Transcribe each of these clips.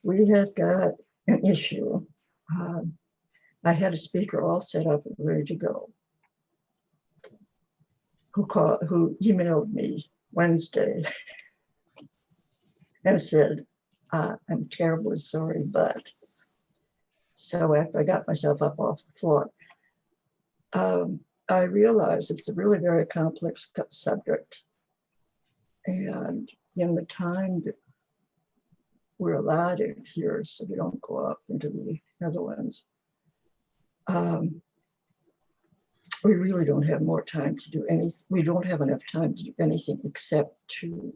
we have got an issue. I had a speaker all set up and ready to go, who emailed me Wednesday and said, I'm terribly sorry, but. So after I got myself up off the floor, I realized it's a really very complex subject. And in the time that we're allotted here, so we don't go up into the Netherlands, we really don't have more time to do anything. We don't have enough time to do anything except to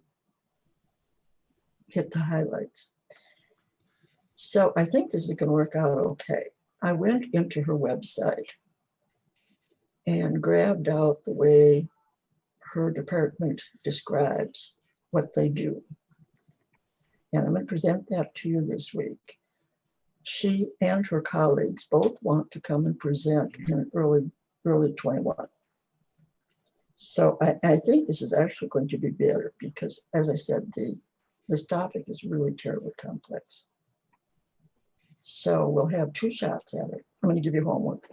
hit the highlights. So I think this is going to work out okay. I went into her website and grabbed out the way her department describes what they do. And I'm going to present that to you this week. She and her colleagues both want to come and present in early 21. So I think this is actually going to be better because, as I said, this topic is really terribly complex. So we'll have 2 shots at it. I'm going to give you homework.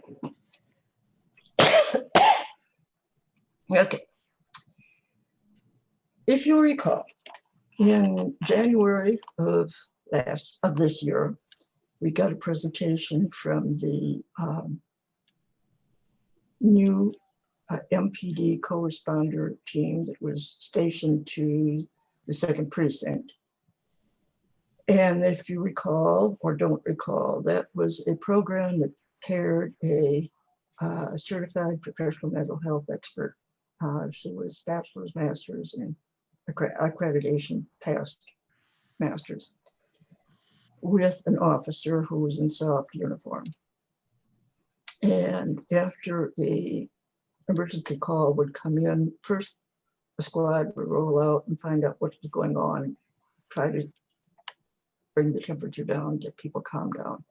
Okay. If you recall, in January of this year, we got a presentation from the new MPD co-responder team that was stationed to the 2nd precinct. And if you recall or don't recall, that was a program that paired a certified professional mental health expert. She was bachelor's, master's, and accreditation past master's, with an officer who was in soft uniform. And after the emergency call would come in, first the squad would roll out and find out what was going on, try to bring the temperature down, get people calmed down.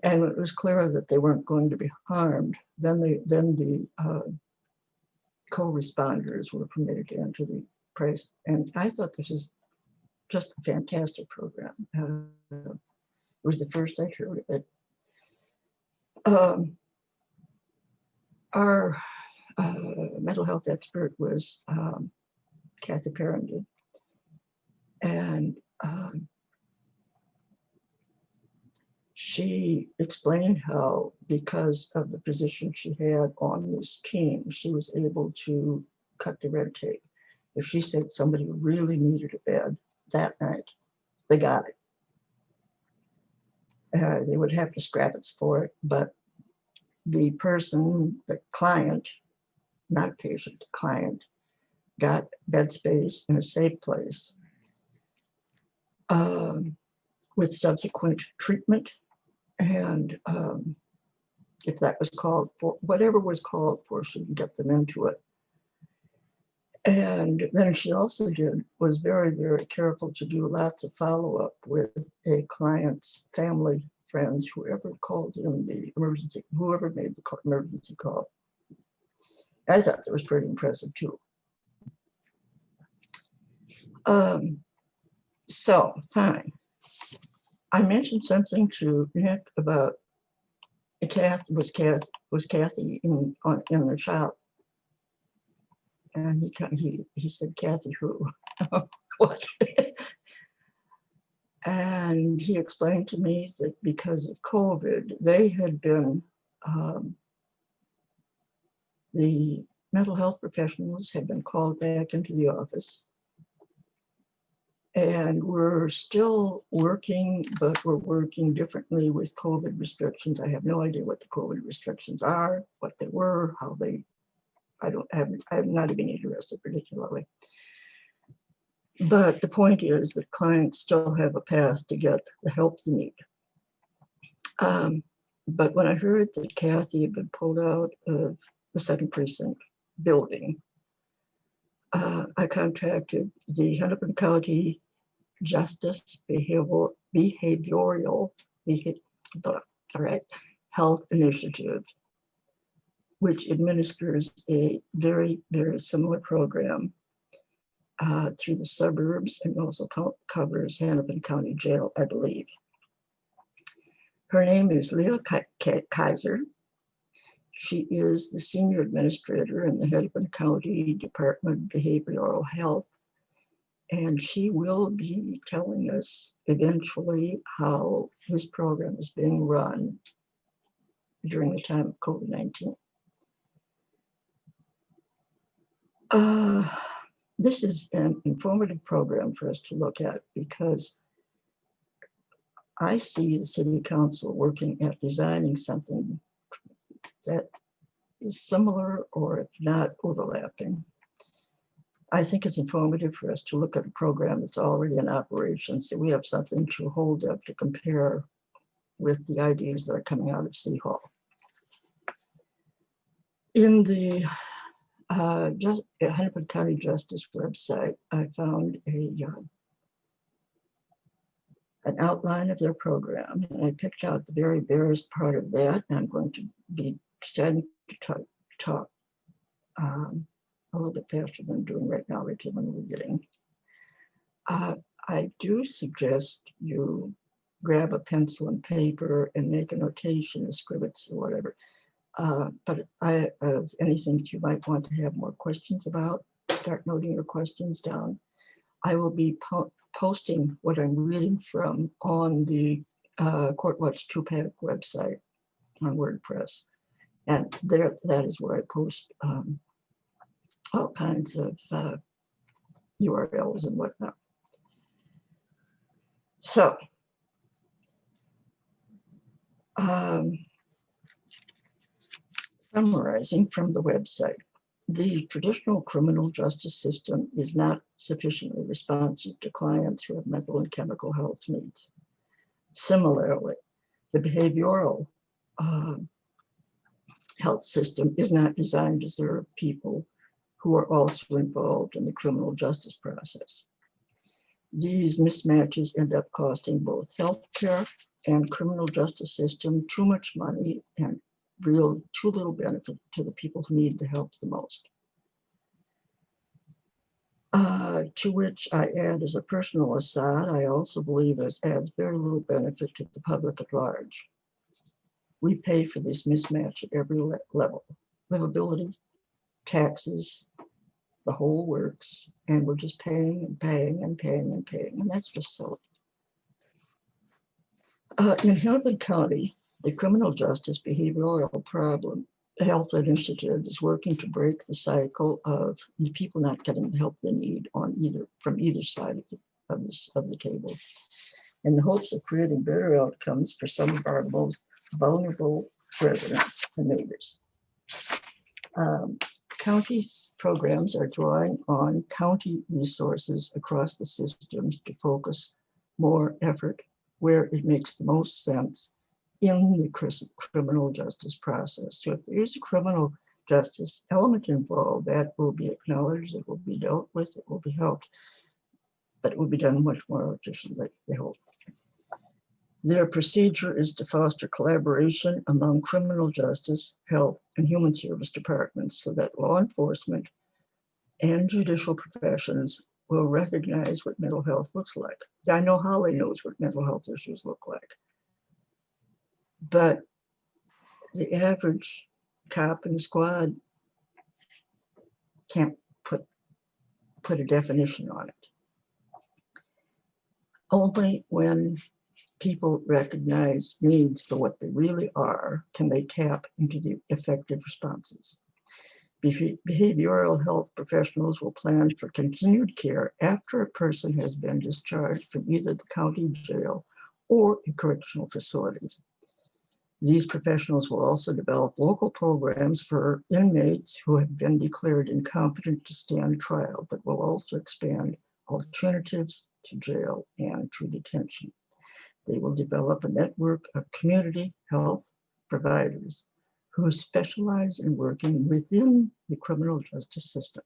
And it was clear that they weren't going to be harmed. Then the co-responders were permitted to enter the place. And I thought this is just a fantastic program. It was the first I heard of it. Our mental health expert was Kathy Parendy. And she explained how, because of the position she had on this team, she was able to cut the red tape. If she said somebody really needed a bed that night, they got it. They would have to scrap it for it, but the person, the client, not patient, the client, got bed space in a safe place with subsequent treatment. And if that was called for, whatever was called for, she could get them into it. And then she also was very, very careful to do lots of follow-up with a client's family, friends, whoever called in the emergency, whoever made the emergency call. I thought that was pretty impressive too. So, fine. I mentioned something to Nick about was Kathy in the shop, and he said, Kathy who? What? And he explained to me that because of COVID, they had been the mental health professionals had been called back into the office. And we're still working, but we're working differently with COVID restrictions. I have no idea what the COVID restrictions are, what they were, how they, I'm not even interested particularly. But the point is that clients still have a path to get the help they need. But when I heard that Kathy had been pulled out of the 2nd precinct building, I contacted the Hennepin County Justice Behavioral Health Initiative, which administers a very, very similar program. through the suburbs and also covers Hennepin County Jail, I believe. Her name is Leah Kaiser. She is the senior administrator in the Hennepin County Department of Behavioral Health, and she will be telling us eventually how this program is being run during the time of COVID-19. This is an informative program for us to look at because I see the City Council working at designing something that is similar or if not overlapping. I think it's informative for us to look at a program that's already in operation so we have something to hold up to compare with the ideas that are coming out of City Hall. In the Hennepin County Justice website, I found an outline of their program, and I picked out the very barest part of that, and I'm going to be starting to talk a little bit faster than I'm doing right now, Rachel, when we're getting. I do suggest you grab a pencil and paper and make a notation, a scribets or whatever. But of anything that you might want to have more questions about, start noting your questions down. I will be posting what I'm reading from on the Court Watch 2-Pack website on WordPress. And there, that is where I post all kinds of URLs and whatnot. So, summarizing from the website, the traditional criminal justice system is not sufficiently responsive to clients who have mental and chemical health needs. Similarly, the behavioral health system is not designed to serve people who are also involved in the criminal justice process. These mismatches end up costing both healthcare and criminal justice system too much money and too little benefit to the people who need the help the most. To which I add as a personal aside, I also believe this adds very little benefit to the public at large. We pay for this mismatch at every level, livability, taxes, the whole works, and we're just paying and paying and paying and paying, and that's just silly. In Hennepin County, the Criminal Justice Behavioral Problem Health Initiative is working to break the cycle of people not getting the help they need from either side of the table, in the hopes of creating better outcomes for some of our most vulnerable residents and neighbors. County programs are drawing on county resources across the systems to focus more effort where it makes the most sense in the criminal justice process. So if there is a criminal justice element involved, that will be acknowledged, it will be dealt with, it will be helped, but it will be done much more efficiently, they hope. Their procedure is to foster collaboration among criminal justice, health, and human service departments so that law enforcement and judicial professions will recognize what mental health looks like. I know Holly knows what mental health issues look like, but the average cop in the squad can't put a definition on it. Only when people recognize needs for what they really are can they tap into the effective responses. Behavioral health professionals will plan for continued care after a person has been discharged from either the county jail or in correctional facilities. These professionals will also develop local programs for inmates who have been declared incompetent to stand trial, but will also expand alternatives to jail and to detention. They will develop a network of community health providers who specialize in working within the criminal justice system.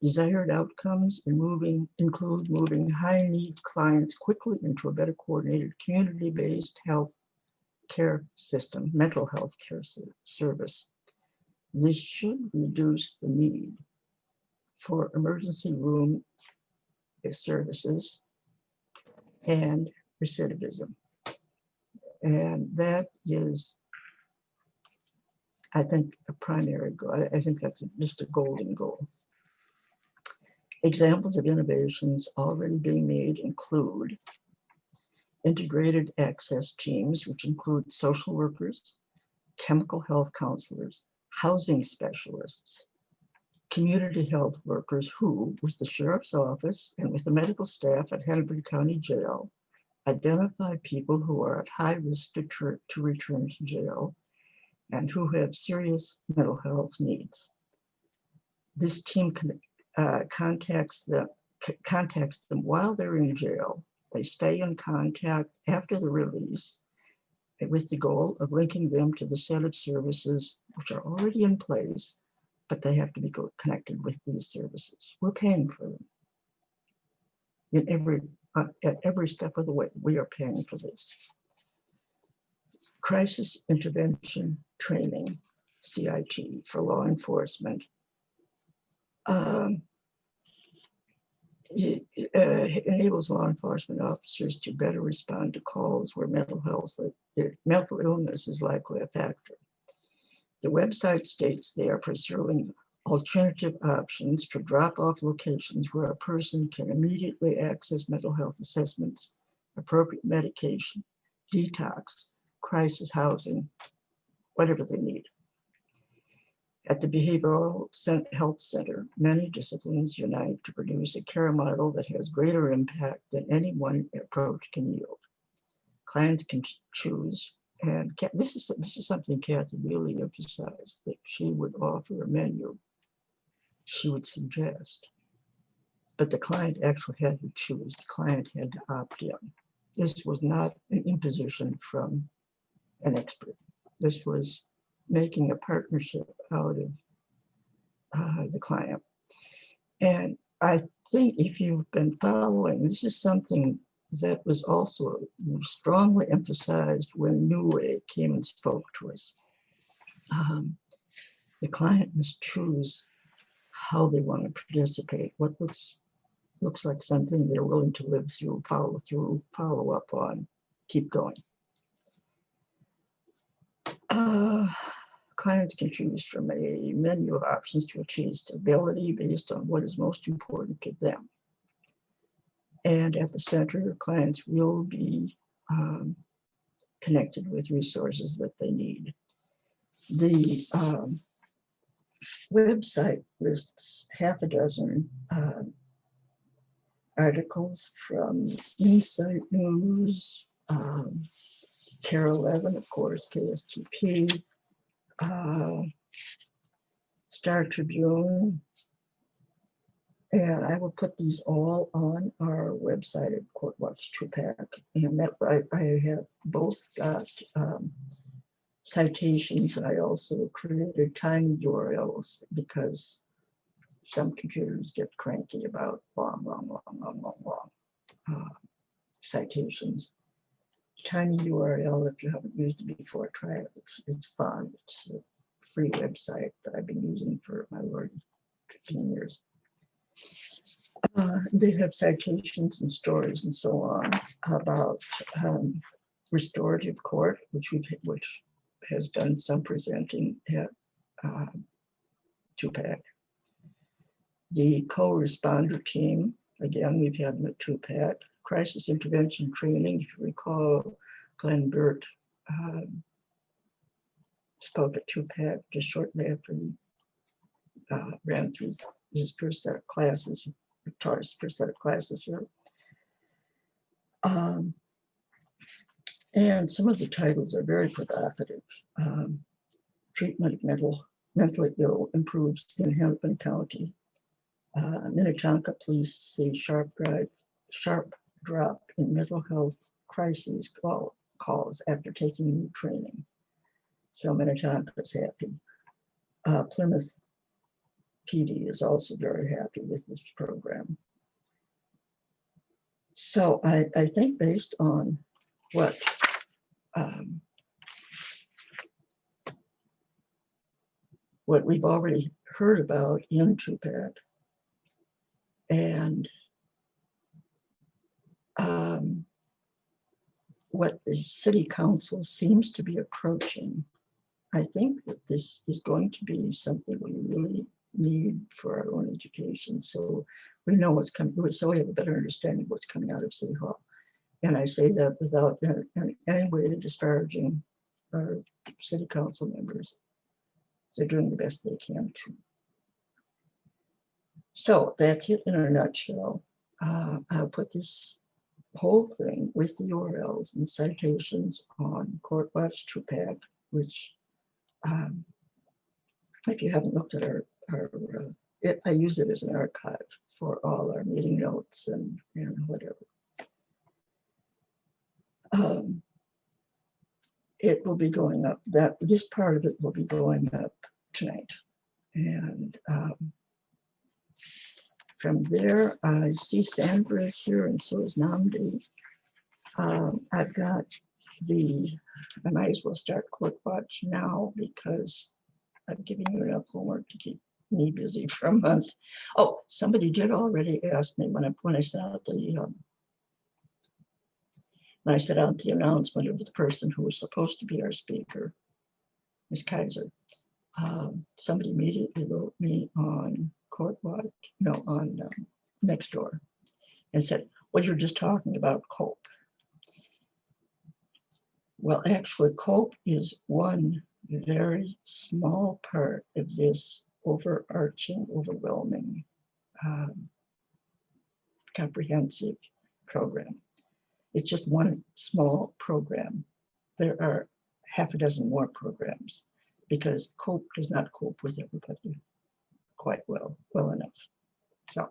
Desired outcomes include moving high-need clients quickly into a better coordinated community-based health care system, mental health care service. This should reduce the need for emergency room services and recidivism. And that is, I think, a primary goal. I think that's just a golden goal. Examples of innovations already being made include integrated access teams, which include social workers, chemical health counselors, housing specialists, community health workers who, with the sheriff's office and with the medical staff at Hennepin County Jail, identify people who are at high risk to return to jail and who have serious mental health needs. This team contacts them while they're in jail. They stay in contact after the release with the goal of linking them to the set of services which are already in place, but they have to be connected with these services. We're paying for them. At every step of the way, we are paying for this. Crisis intervention training, CIT, for law enforcement. It enables law enforcement officers to better respond to calls where mental illness is likely a factor. The website states they are pursuing alternative options for drop-off locations where a person can immediately access mental health assessments, appropriate medication, detox, crisis housing, whatever they need. At the Behavioral Health Center, many disciplines unite to produce a care model that has greater impact than any one approach can yield. Clients can choose, and this is something Kathy really emphasized, that she would offer a menu she would suggest, but the client actually had to choose. The client had to opt in. This was not an imposition from an expert. This was making a partnership out of the client. And I think if you've been following, this is something that was also strongly emphasized when New Way came and spoke to us. The client must choose how they want to participate, what looks like something they're willing to live through, follow up on, keep going. Clients can choose from a menu of options to achieve stability based on what is most important to them. And at the center, clients will be connected with resources that they need. The website lists half a dozen articles from Insight News, Care 11, of course, KSTP, Star Tribune, and I will put these all on our website at Court Watch 2-Pack. And that I have both got citations, and I also created tiny URLs because some computers get cranky about long citations. Tiny URL, if you haven't used it before, try it. It's fun. It's a free website that I've been using for my Lord 15 years. They have citations and stories and so on about restorative court, which has done some presenting at 2-Pack. The co-responder team, again, we've had them at 2-Pack. Crisis intervention training, if you recall, Glenn Burt spoke at 2-Pack just shortly after he ran through his first set of classes, taught his first set of classes here. And some of the titles are very provocative. Treatment of mentally ill improves in Hennepin County. Minnetonka police see sharp drop in mental health crises calls after taking new training. So Minnetonka is happy. Plymouth PD is also very happy with this program. So I think based on what we've already heard about in 2-Pack, And what the city council seems to be approaching, I think that this is going to be something we really need for our own education. So we know what's coming, so we have a better understanding of what's coming out of City Hall. And I say that without any way disparaging our city council members. They're doing the best they can to. So that's it in a nutshell. I'll put this whole thing with the URLs and citations on Court Watch 2PAC, which if you haven't looked at I use it as an archive for all our meeting notes and whatever. It will be going up, this part of it will be going up tonight. And from there, I see Sandra is here and so is Namdi. I've got I might as well start Court Watch now because I've given you enough homework to keep me busy for a month. Oh, somebody did already ask me when I sent out the announcement of the person who was supposed to be our speaker, Ms. Kaiser. Somebody immediately wrote me on Court Watch, no, on Nextdoor, and said, "Well, you're just talking about COPE." Well, actually, COPE is one very small part of this overarching, overwhelming, comprehensive program. It's just one small program. There are half a dozen more programs because COPE does not cope with everybody quite well enough. So,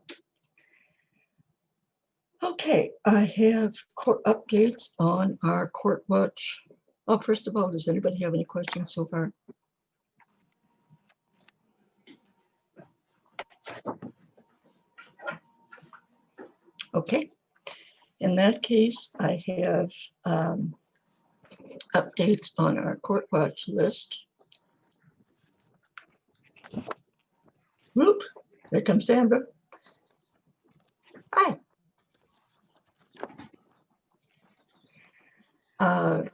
okay, I have court updates on our Court Watch. Oh, first of all, does anybody have any questions so far? Okay, in that case, I have updates on our Court Watch list. Whoop, there comes Sandra. Hi.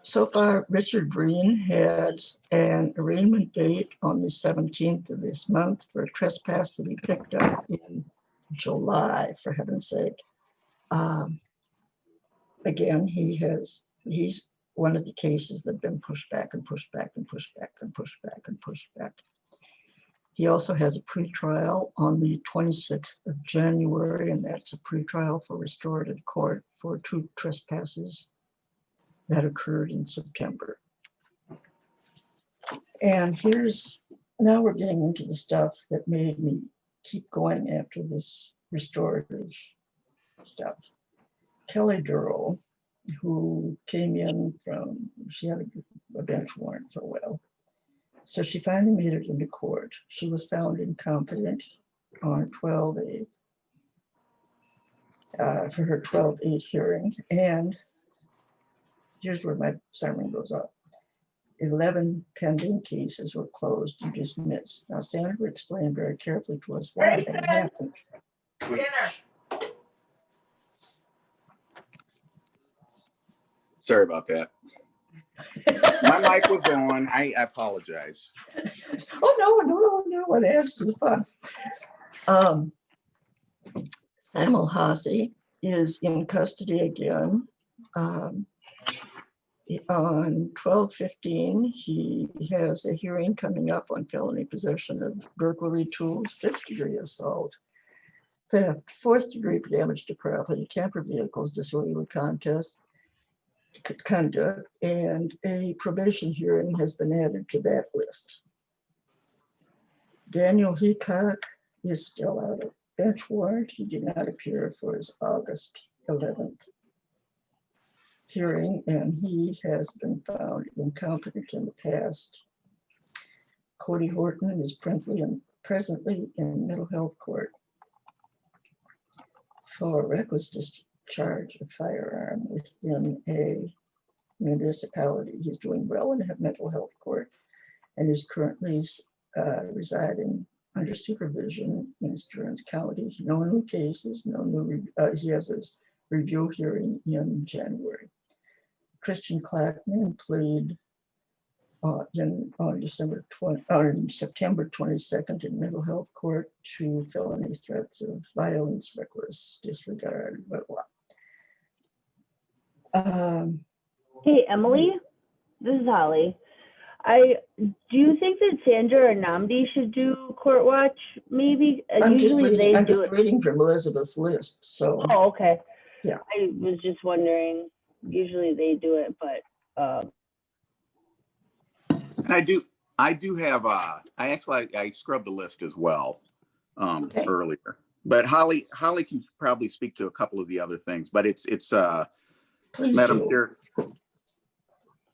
So far, Richard Breen had an arraignment date on the 17th of this month for a trespass that he picked up in July, for heaven's sake. Again, he's one of the cases that have been pushed back and pushed back and pushed back and pushed back and pushed back. He also has a pretrial on the 26th of January, and that's a pretrial for restorative court for 2 trespasses that occurred in September. And now we're getting into the stuff that made me keep going after this restorative stuff. Kelly Durrell, who came in she had a bench warrant for a while. So she finally made it into court. She was found incompetent on 12/8 for her 12/8 hearing. And here's where my siren goes off. 11 pending cases were closed and dismissed. Now, Sandra explained very carefully to us why that happened. Dinner. Sorry about that. My mic was on. I apologize. Oh, no, it adds to the fun. Samuel Hasse is in custody again. On 12/15, he has a hearing coming up on felony possession of burglary tools, 5th-degree assault, theft, 4th-degree damage to property, tampered vehicles, disorderly conduct, and a probation hearing has been added to that list. Daniel Heacock is still out of bench warrant. He did not appear for his August 11th hearing, and he has been found incompetent in the past. Cody Hoerning is presently in mental health court for reckless discharge of firearm within a municipality. He's doing well in mental health court and is currently residing under supervision in Stearns County. No new cases, no new, he has his review hearing in January. Christian Clackman plead on September 22nd in mental health court to felony threats of violence, reckless disregard, blah, blah. Hey, Emily, this is Holly. Do you think that Sandra or Namdi should do court watch? Maybe I'm just usually they do it. reading from Elizabeth's list. So Oh, okay. Yeah. I was just wondering. Usually they do it, but And I do have I scrubbed the list as well Okay. earlier. But Holly can probably speak to a couple of the other things, but it's please Madam do. Chair,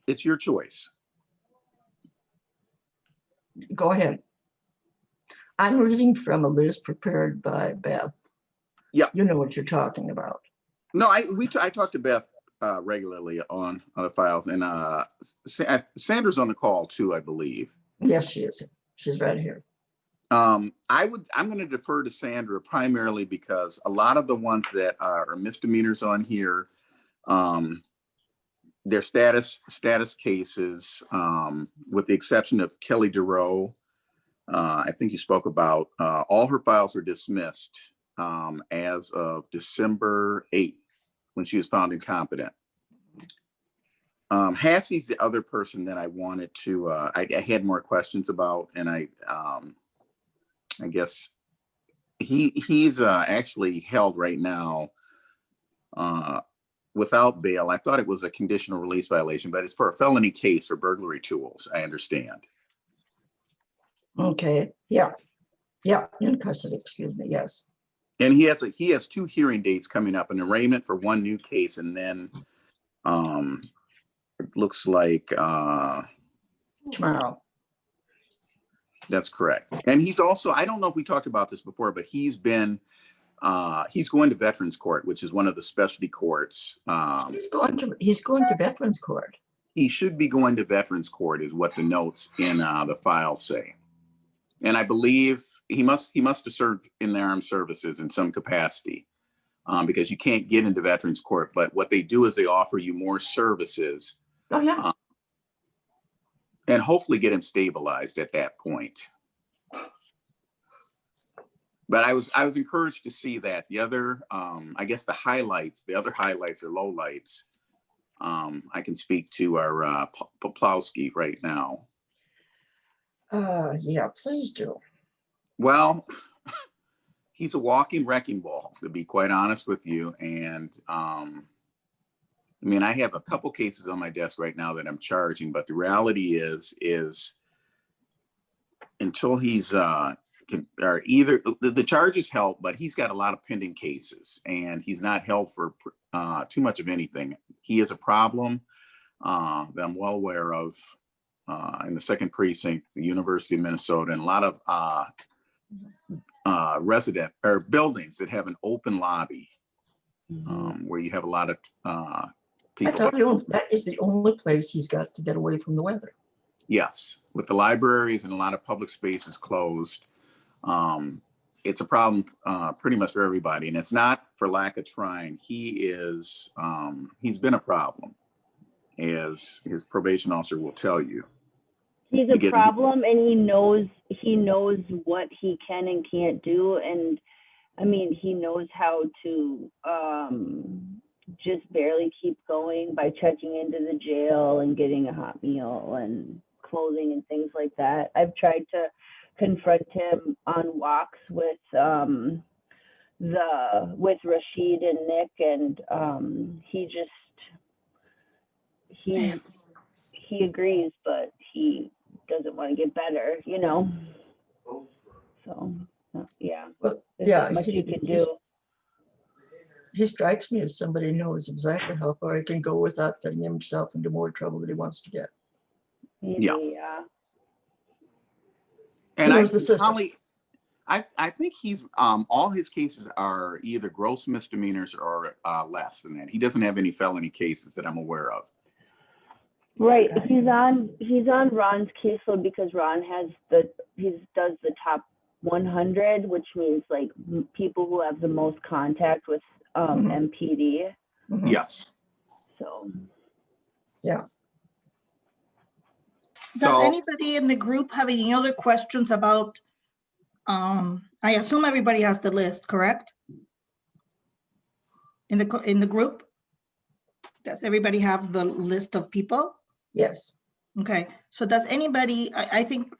it's your choice. Go ahead. I'm reading from a list prepared by Beth. Yeah. You know what you're talking about. No, I talk to Beth regularly on the files, and Sandra's on the call too, I believe. Yes, she is. She's right here. I'm going to defer to Sandra primarily because a lot of the ones that are misdemeanors on here, they're status cases, with the exception of Kelly DeRoe. I think you spoke about all her files are dismissed as of December 8th when she was found incompetent. Hassie's the other person that I wanted to, I had more questions about, and I guess he's actually held right now without bail. I thought it was a conditional release violation, but it's for a felony case for burglary tools, I understand. Okay. Yeah. Yeah. In custody. Excuse me. Yes. And he has 2 hearing dates coming up, an arraignment for 1 new case, and then it looks like Tomorrow. that's correct. And he's also, I don't know if we talked about this before, but he's going to Veterans Court, which is one of the specialty courts. He's going to Veterans Court. He should be going to Veterans Court is what the notes in the file say. And I believe he must have served in the armed services in some capacity, because you can't get into Veterans Court. But what they do is they offer you more services. Oh yeah. And hopefully get him stabilized at that point. But I was encouraged to see that. The other, I guess the other highlights or lowlights, I can speak to our Poplowski right now. Yeah, please do. Well, he's a walking wrecking ball, to be quite honest with you. And I mean, I have a couple cases on my desk right now that I'm charging, but the reality is until he's the charges help, but he's got a lot of pending cases and he's not held for too much of anything. He is a problem that I'm well aware of in the 2nd precinct, the University of Minnesota, and a lot of resident or buildings that have an open lobby where you have a lot of people. That is the only place he's got to get away from the weather. Yes, with the libraries and a lot of public spaces closed, it's a problem pretty much for everybody, and it's not for lack of trying. He's been a problem, as his probation officer will tell you. He's a problem, and he knows what he can and can't do, and I mean, he knows how to just barely keep going by checking into the jail and getting a hot meal and clothing and things like that. I've tried to confront him on walks with Rashid and Nick, and he agrees, but he doesn't want to get better, you know. So yeah, well, there's not much you can do. He strikes me as somebody who knows exactly how far he can go without getting himself into more trouble that he wants to get. Yeah. And I think he's all his cases are either gross misdemeanors or less than that. He doesn't have any felony cases that I'm aware of. Right. He's on Ron's caseload because Ron does the top 100, which means like people who have the most contact with MPD. Mhm. Yes. So Yeah. Does So- anybody in the group have any other questions about, I assume everybody has the list, correct? In the group? Does everybody have the list of people? Yes. Okay, so does anybody, I think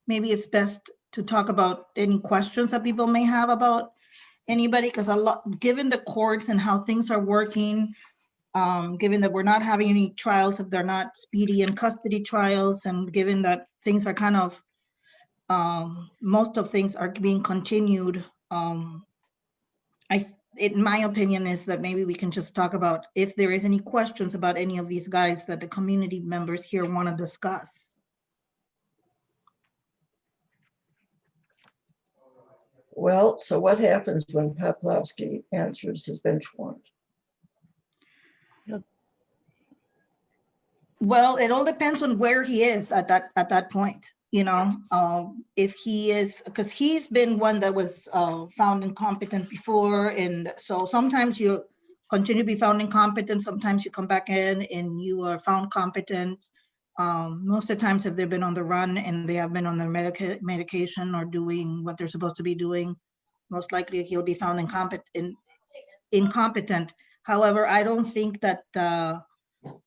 maybe it's best to talk about any questions that people may have about anybody, because a lot, given the courts and how things are working, given that we're not having any trials, if they're not speedy and custody trials, and given that things are kind of, most of things are being continued, in my opinion is that maybe we can just talk about if there is any questions about any of these guys that the community members here want to discuss. Well, so what happens when Poplawski answers his bench warrant? Well, it all depends on where he is at that point, you know, if he is, because he's been one that was found incompetent before. And so sometimes you continue to be found incompetent. Sometimes you come back in and you are found competent. Most of the times if they've been on the run and they have been on their medication or doing what they're supposed to be doing, most likely he'll be found incompetent. However, I don't think that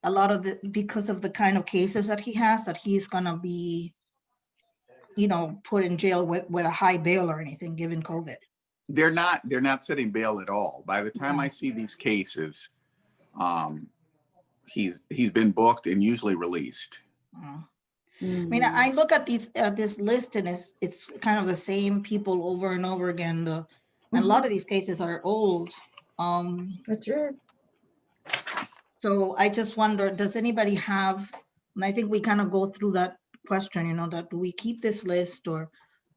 a lot of because of the kind of cases that he has, that he's gonna be, you know, put in jail with a high bail or anything, given COVID. They're not setting bail at all. By the time I see these cases, he's been booked and usually released. I mean, I look at this list and it's kind of the same people over and over again. And a lot of these cases are old. That's right. So I just wonder, does anybody have, and I think we kind of go through that question, you know, that do we keep this list or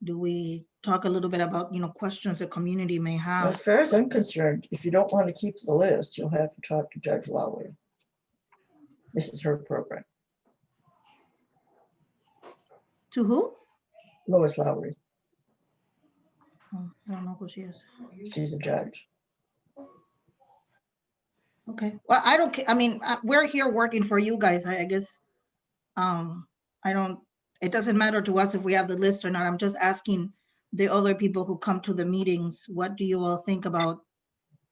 do we talk a little bit about, you know, questions the community may As have? far as I'm concerned, if you don't want to keep the list, you'll have to talk to Judge Lowry. This is her program. To who? Lois Lowry, Oh, I don't know who she is. she's a judge. Okay, well, I don't, I mean, we're here working for you guys, I guess. I don't, it doesn't matter to us if we have the list or not. I'm just asking the other people who come to the meetings, what do you all think about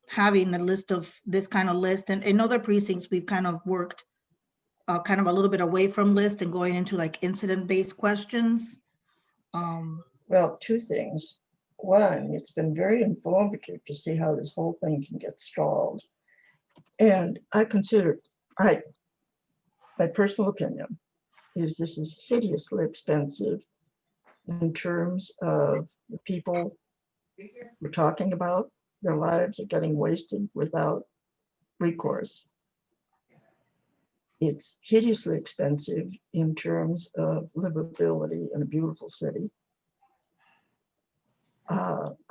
having a list of this kind of list? And in other precincts, we've kind of worked kind of a little bit away from list and going into like incident-based questions. Well, two things. One, it's been very informative to see how this whole thing can get stalled. And I consider, my personal opinion is this is hideously expensive in terms of the people we're talking about. Their lives are getting wasted without recourse. It's hideously expensive in terms of livability in a beautiful city.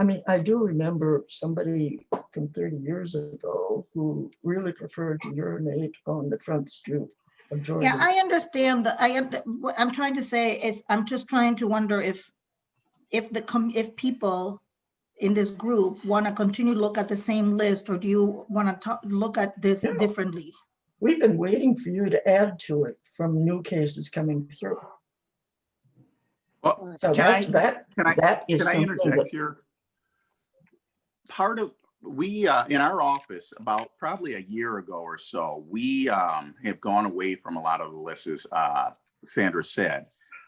I mean, I do remember somebody from 30 years ago who really preferred to urinate on the front stoop of Georgia. Yeah, I understand that. What I'm trying to say is, I'm just trying to wonder if people in this group want to continue to look at the same list, or do you want to look at this differently? We've been waiting for you to add to it from new cases coming through. Well, So can that is I something interject that, here? Part of, we, in our office, about probably a year ago or so, we have gone away from a lot of the lists, as Sandra said,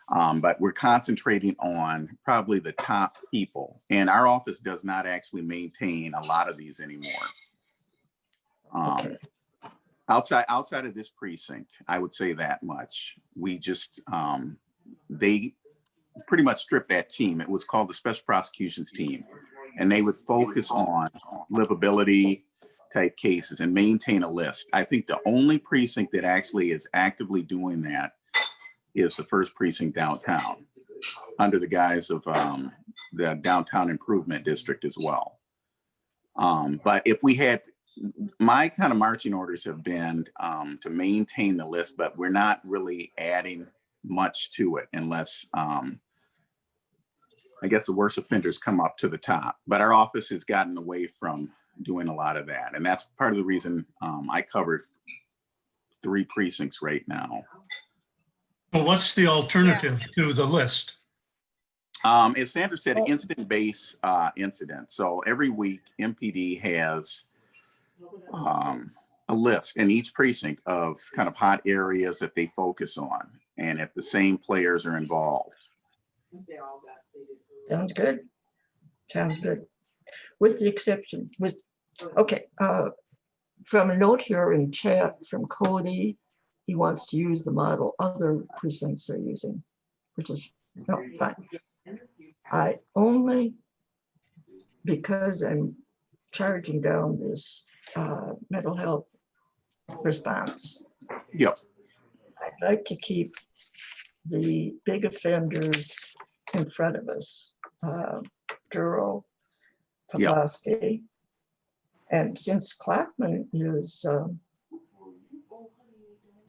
but we're concentrating on probably the top people. And our office does not actually maintain a lot of these anymore. okay. Outside of this precinct, I would say that much. We just, they pretty much stripped that team. It was called the Special Prosecutions Team, and they would focus on livability type cases and maintain a list. I think the only precinct that actually is actively doing that is the first precinct downtown, under the guise of the Downtown Improvement District as well. But if we had, my kind of marching orders have been to maintain the list, but we're not really adding much to it unless I guess the worst offenders come up to the top. But our office has gotten away from doing a lot of that. And that's part of the reason I covered 3 precincts right now. Well, what's the alternative to the list? As Sandra said, incident-based incidents. So every week, MPD has a list in each precinct of kind of hot areas that they focus on, and if the same players are involved. Sounds good. Sounds good. With the exception, okay, from a note here in chat from Cody, he wants to use the model other precincts are using, which is no, fine. I only, because I'm charging down this mental health response. Yep. I'd like to keep the big offenders in front of us, Duro, Poplawski. And since Clackman is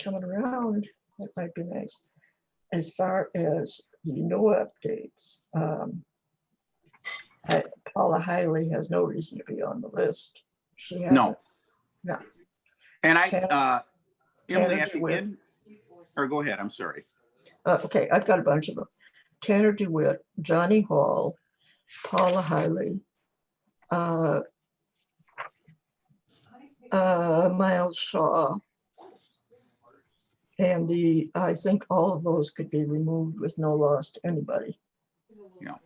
coming around, that might be nice. As far as the no updates, Paula Hiley has no reason to be on the list. She has No. No. And Emily, at the end, or go ahead, I'm sorry. Okay, I've got a bunch of them. Tanner DeWitt, Johnny Hall, Paula Hiley, Miles Shaw, and I think all of those could be removed with no loss to anybody. Yeah.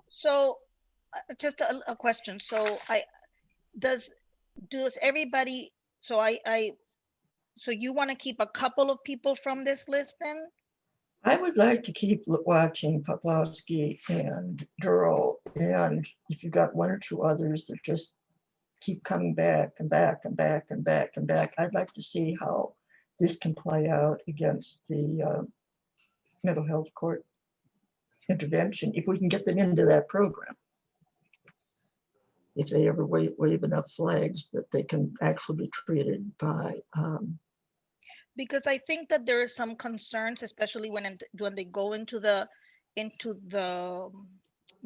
So just a question. So does everybody, so so you want to keep a couple of people from this list then? I would like to keep watching Poplawski and Duro, and if you've got 1 or 2 others that just keep coming back and back and back and back and back, I'd like to see how this can play out against the mental health court intervention, if we can get them into that program. If they ever wave enough flags that they can actually be treated by. Because I think that there are some concerns, especially when they go into the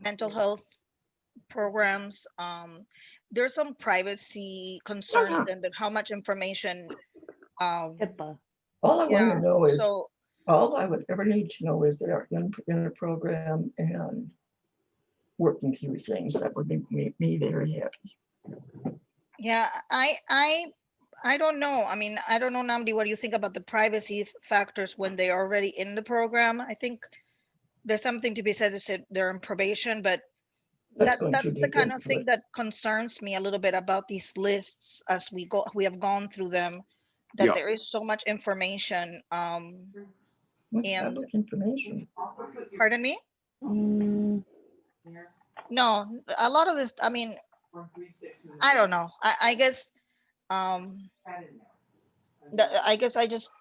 mental health programs. There's some privacy concerns and how much information. HIPAA. All I want to know is, So all I would ever need to know is they are in a program and working through things. That would make me very happy. yeah, I don't know. I mean, I don't know, Namdi, what do you think about the privacy factors when they are already in the program? I think there's something to be said that they're in probation, but that's the kind of thing that concerns me a little bit about these lists as we have gone through them, that there is so much information. And information. Pardon me? No, a lot of this, I mean, I don't know. I guess I guess I just,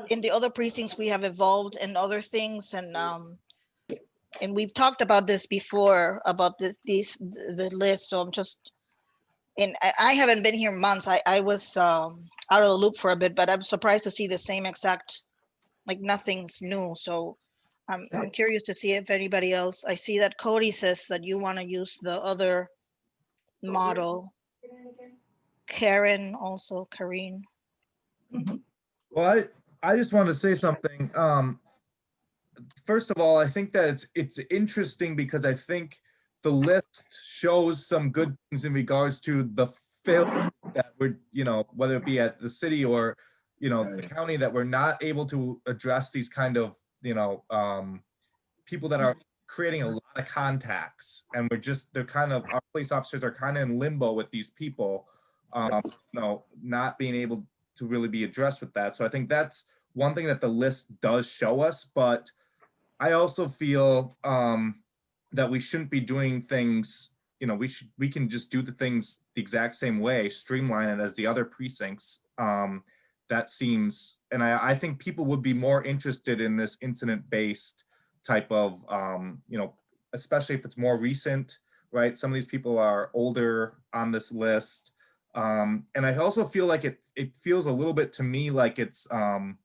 in the other precincts we have evolved and other things, and we've talked about this before about the list. So I'm just, and I haven't been here months. I was out of the loop for a bit, but I'm surprised to see the same exact, like nothing's new. So I'm curious to see if anybody else. I see that Cody says that you want to use the other model. Karen also, Karine. Well, I just want to say something. First of all, I think that it's interesting because I think the list shows some good things in regards to the failure that we're, whether it be at the city or, the county, that we're not able to address these kind of, people that are creating a lot of contacts, and our police officers are kind of in limbo with these people, not being able to really be addressed with that. So I think that's one thing that the list does show us, but I also feel that we shouldn't be doing things, we can just do the things the exact same way, streamline it as the other precincts. That seems, and I think people would be more interested in this incident-based type of, especially if it's more recent, right? Some of these people are older on this list. And I also feel like it feels a little bit to me like it's, and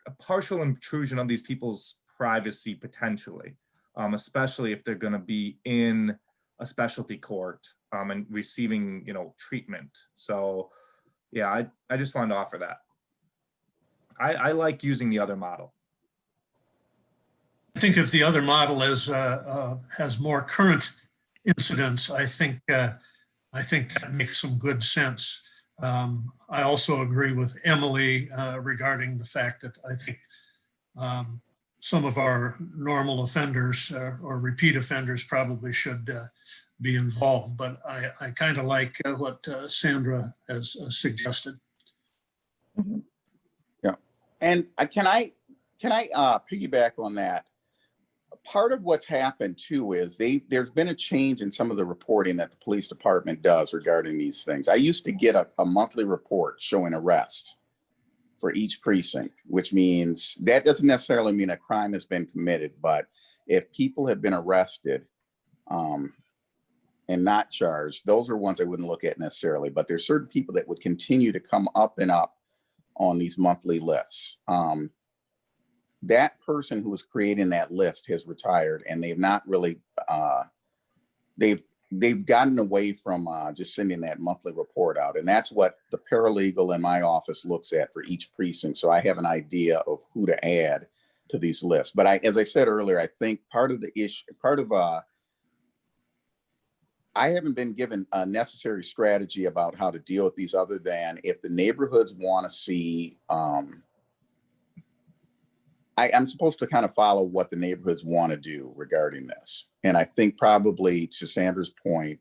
a partial intrusion of these people's privacy potentially, especially if they're going to be in a specialty court and receiving, treatment. So yeah, I just wanted to offer that. I like using the other model. I think if the other model is has more current incidents, I think that makes some good sense. I also agree with Emily regarding the fact that I think some of our normal offenders or repeat offenders probably should be involved. But I kind of like what Sandra has suggested. Yeah, and can I piggyback on that? Part of what's happened too is there's been a change in some of the reporting that the police department does regarding these things. I used to get a monthly report showing arrests for each precinct, which means that doesn't necessarily mean a crime has been committed, but if people have been arrested and not charged, those are ones I wouldn't look at necessarily, but there's certain people that would continue to come up and up on these monthly lists. That person who was creating that list has retired, and they've not really they've gotten away from just sending that monthly report out, and that's what the paralegal in my office looks at for each precinct. So I have an idea of who to add to these lists. But as I said earlier, I think part of the issue, I haven't been given a necessary strategy about how to deal with these, other than if the neighborhoods want to see. I'm supposed to kind of follow what the neighborhoods want to do regarding this. And I think probably to Sandra's point,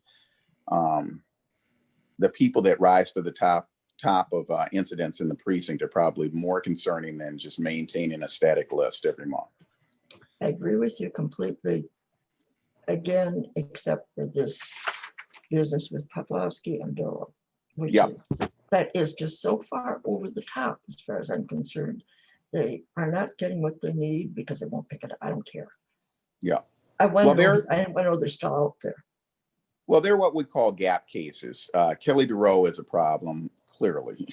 the people that rise to the top of incidents in the precinct are probably more concerning than just maintaining a static list every month. I agree with you completely. Again, except for this business with Poplawski and Dole, which that is just so far over the top as far as I'm concerned. They are not getting what they need because they won't pick it up. I don't care. Yeah. I want to know they're still out there. Well, they're what we call gap cases. Kelly DeRoe is a problem, clearly.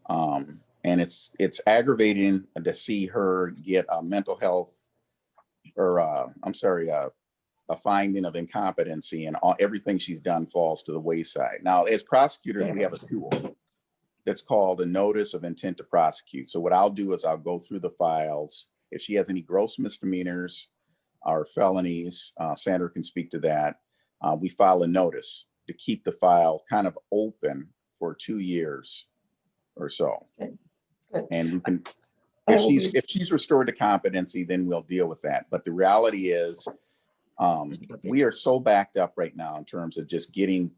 And it's aggravating to see her get a mental health or a finding of incompetency, and everything she's done falls to the wayside. Now, as prosecutors, we have a tool that's called a notice of intent to prosecute. So what I'll do is I'll go through the files. If she has any gross misdemeanors or felonies, Sandra can speak to that. We file a notice to keep the file kind of open for 2 years or so. Okay. And we can, if she's restored to competency, then we'll deal with that. But the reality is, we are so backed up right now in terms of just getting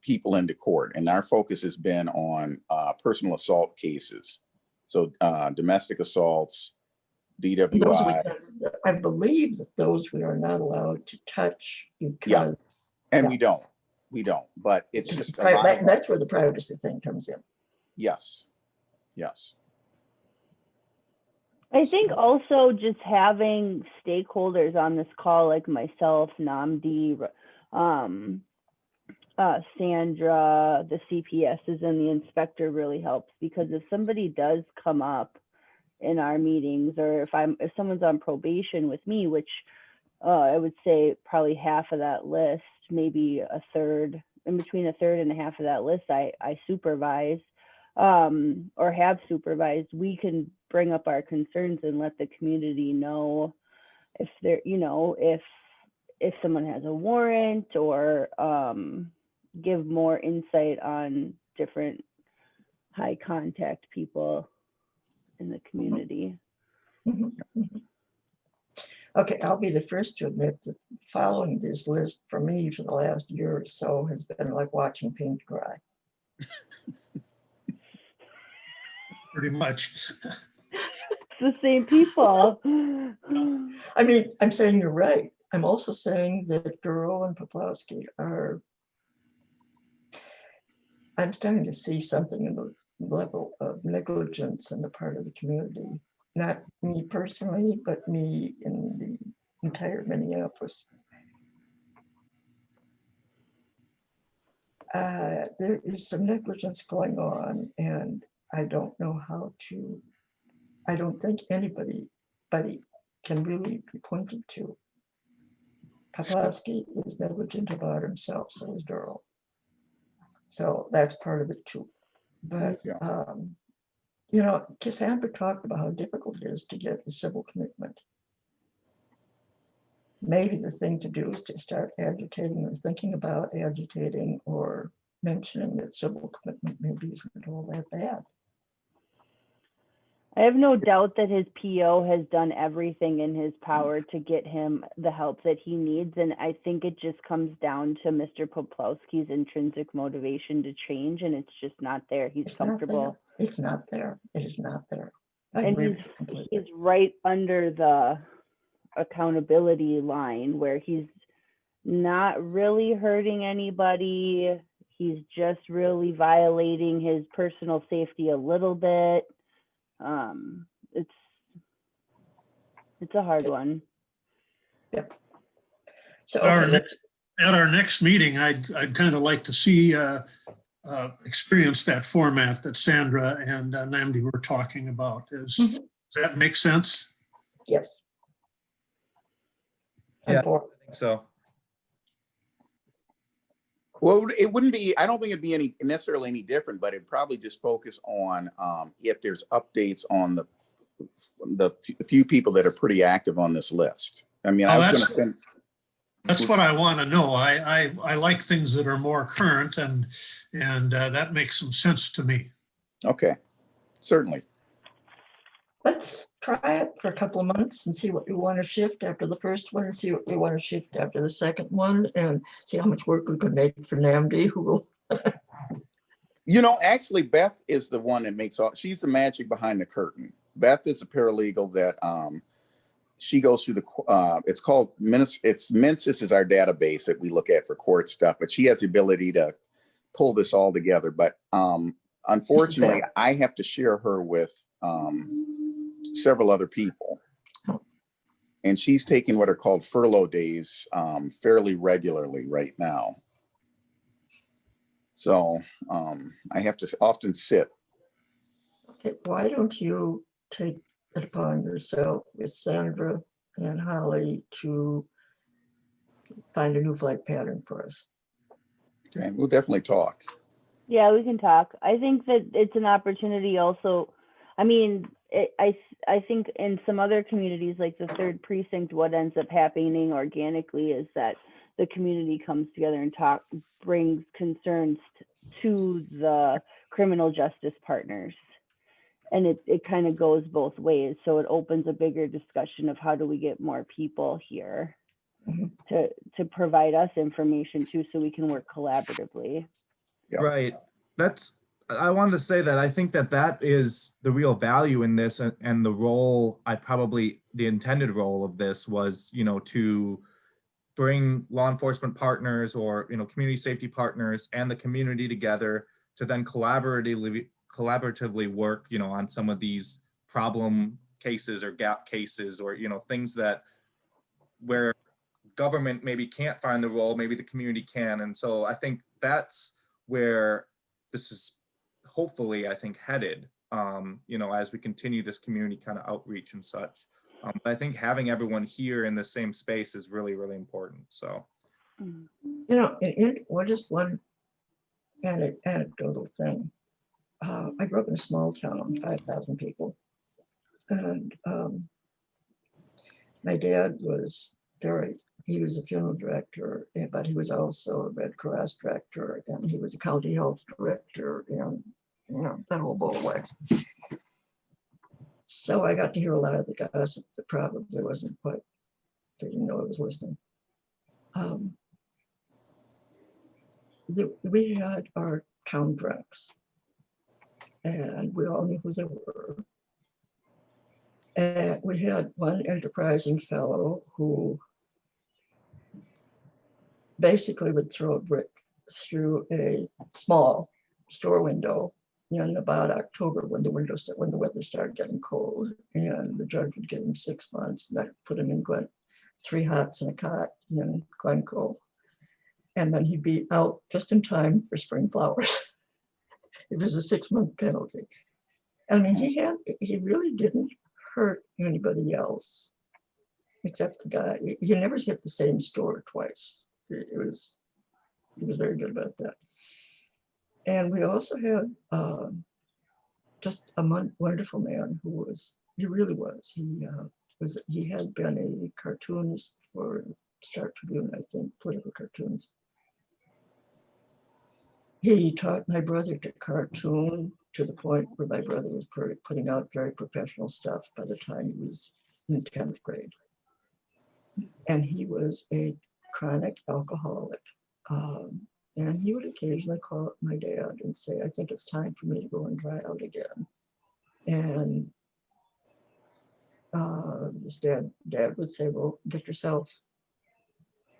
people into court, and our focus has been on personal assault cases, so domestic assaults, DWI. I believe that those we are not allowed to touch because and we don't, but it's just that's where the privacy thing comes in. Yes. I think also just having stakeholders on this call, like myself, Namdi, Sandra, the CPSs, and the inspector really helps, because if somebody does come up in our meetings, or if someone's on probation with me, which I would say probably half of that list, maybe a third, in between a third and a half of that list, I supervise or have supervised, we can bring up our concerns and let the community know if they're, if someone has a warrant, or give more insight on different high contact people in the community. Okay, I'll be the first to admit that following this list for me for the last year or so has been like watching paint dry. Pretty much. It's the same people. I mean, I'm saying you're right. I'm also saying that Duro and Poplawski are, I'm starting to see something in the level of negligence on the part of the community. Not me personally, but me in the entire Minneapolis. There is some negligence going on, and I don't know how to I don't think anybody can really be pointed to. Poplawski was negligent about himself, so was Durrell. So that's part of it too. But, Yeah. you know, Cassandra talked about how difficult it is to get a civil commitment. Maybe the thing to do is to start agitating or thinking about agitating or mentioning that civil commitment maybe isn't all that bad. I have no doubt that his PO has done everything in his power to get him the help that he needs. And I think it just comes down to Mr. Poplawski's intrinsic motivation to change, and it's just not there. He's It's not comfortable. there. It's not there. It is not there. I And agree with you completely. he's right under the accountability line where he's not really hurting anybody. He's just really violating his personal safety a little bit. It's a hard one. So, At our okay, next meeting, I'd kind of like to see, experience that format that Sandra and Namdi were talking about. Does that make sense? yes. Yeah. I'm for- I think so. Well, it wouldn't be, I don't think it'd be necessarily any different, but it'd probably just focus on if there's updates on the few people that are pretty active on this list. I mean, I was going to send. That's what I want to know. I like things that are more current, and that makes some sense to me. Okay, certainly. Let's try it for a couple of months and see what we want to shift after the first one and see what we want to shift after the second one and see how much work we could make for Namdi, who will. You know, actually, Beth is the one that makes all, she's the magic behind the curtain. Beth is a paralegal that she goes through the, it's called, Mensis is our database that we look at for court stuff, but she has the ability to pull this all together. But unfortunately, I have to share her with several other people. And she's taking what are called furlough days fairly regularly right now. So I have to often sit. Okay, why don't you take it upon yourself with Sandra and Holly to find a new flight pattern for us? Okay, we'll definitely talk. Yeah, we can talk. I think that it's an opportunity also. I mean, I think in some other communities like the 3rd precinct, what ends up happening organically is that the community comes together and brings concerns to the criminal justice partners. And it kind of goes both ways. So it opens a bigger discussion of how do we get more people here to provide us information too, so we can work collaboratively. Yep. Right. I wanted to say that I think that is the real value in this, and the role, the intended role of this was, you know, to bring law enforcement partners or, you know, community safety partners and the community together to then collaboratively work, you know, on some of these problem cases or gap cases, or, you know, things that where government maybe can't find the role, maybe the community can. And so I think that's where this is hopefully, I think, headed, you know, as we continue this community kind of outreach and such. But I think having everyone here in the same space is really, really important. So, You know, just one anecdotal thing. I grew up in a small town, 5,000 people. And my dad was he was a funeral director, but he was also a Red Cross director, and he was a county health director, and, you know, that whole ball of wax. So I got to hear a lot of the gossip that probably wasn't quite, they didn't know I was listening. We had our town drunks, and we all knew who they were. And we had one enterprising fellow who basically would throw a brick through a small store window in about October when the weather started getting cold, and the judge would give him 6 months. And that put him in 3 hots and a cot in Glencoe, and then he'd be out just in time for spring flowers. It was a 6-month penalty. I mean, he really didn't hurt anybody else except the guy. He never hit the same store twice. He was very good about that. And we also had just a wonderful man he really was. He had been a cartoonist for Star Tribune, I think, political cartoons. He taught my brother to cartoon to the point where my brother was putting out very professional stuff by the time he was in 10th grade. And he was a chronic alcoholic. And he would occasionally call up my dad and say, I think it's time for me to go and try out again. And his dad would say, well, get yourself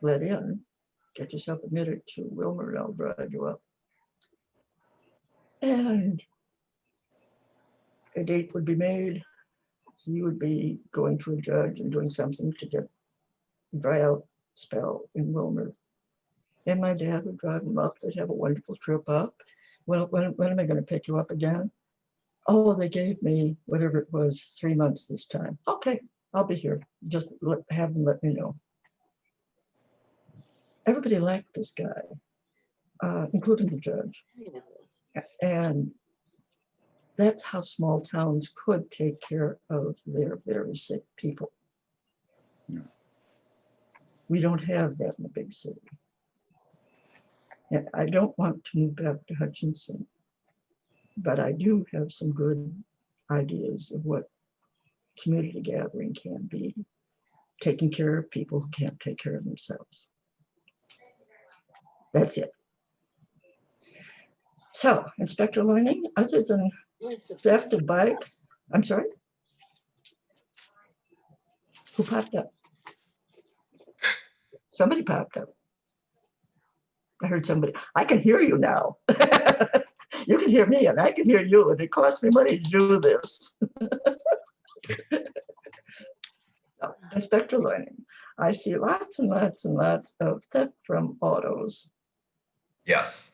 let in, get yourself admitted to Wilmer, and I'll drive you up. And a date would be made. He would be going to a judge and doing something to get a dry out spell in Wilmer. And my dad would drive him up. They'd have a wonderful trip up. Well, when am I going to pick you up again? Oh, they gave me whatever it was, 3 months this time. Okay, I'll be here. Just have them let me know. Everybody liked this guy, including the judge. And that's how small towns could take care of their very sick people. Yeah. We don't have that in a big city. And I don't want to move back to Hutchinson, but I do have some good ideas of what community gathering can be, taking care of people who can't take care of themselves. That's it. So, Inspector Loining, other than theft of bike, I'm sorry? Who popped up? Somebody popped up. I heard somebody. I can hear you now. You can hear me and I can hear you, and it costs me money to do this. So, Inspector Loining, I see lots and lots and lots of theft from autos. Yes,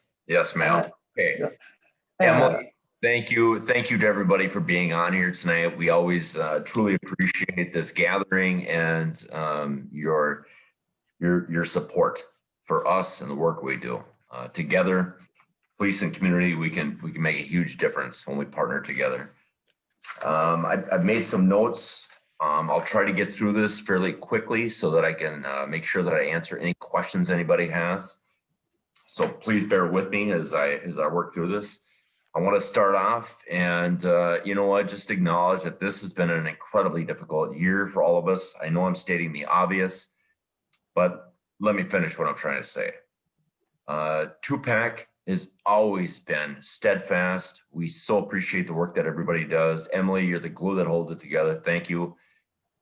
ma'am. Okay. Uh, Emily, thank you to everybody for being on here tonight. We always truly appreciate this gathering and your support for us and the work we do. Together, police and community, we can make a huge difference when we partner together. I've made some notes. I'll try to get through this fairly quickly so that I can make sure that I answer any questions anybody has. So please bear with me as I work through this. I want to start off and, just acknowledge that this has been an incredibly difficult year for all of us. I know I'm stating the obvious, but let me finish what I'm trying to say. Tupac has always been steadfast. We so appreciate the work that everybody does. Emily, you're the glue that holds it together. Thank you.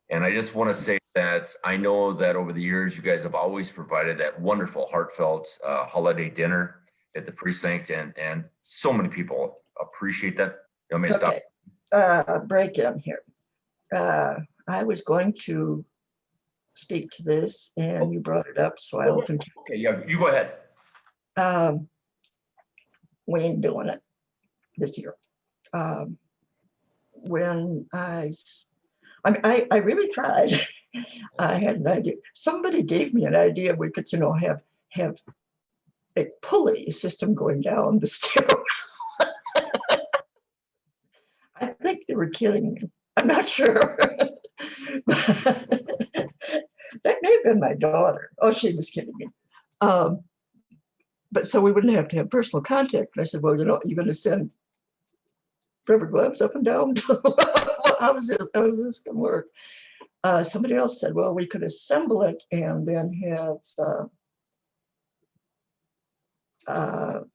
And I just want to say that I know that over the years, you guys have always provided that wonderful, heartfelt holiday dinner at the precinct, and so many people appreciate that. You want me to stop? Okay, break in here. I was going to speak to this, and you brought it up, so I will continue. Okay, yeah, you go ahead. We ain't doing it this year. When I really tried. I had an idea. Somebody gave me an idea. We could, have a pulley system going down the stair. I think they were kidding me. I'm not sure. That may have been my daughter. Oh, she was kidding me. But so we wouldn't have to have personal contact. And I said, well, you're going to send rubber gloves up and down? How is this going to work? Somebody else said, well, we could assemble it and then have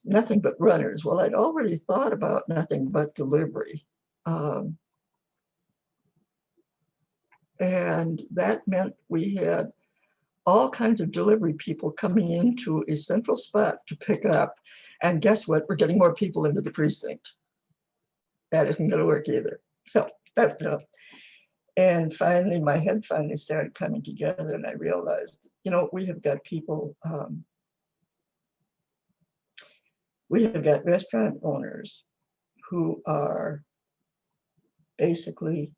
nothing but runners. Well, I'd already thought about nothing but delivery. And that meant we had all kinds of delivery people coming into a central spot to pick up. And guess what? We're getting more people into the precinct. That isn't going to work either. So that's enough. And finally, my head finally started coming together, and I realized, we have got people, we have got restaurant owners who are basically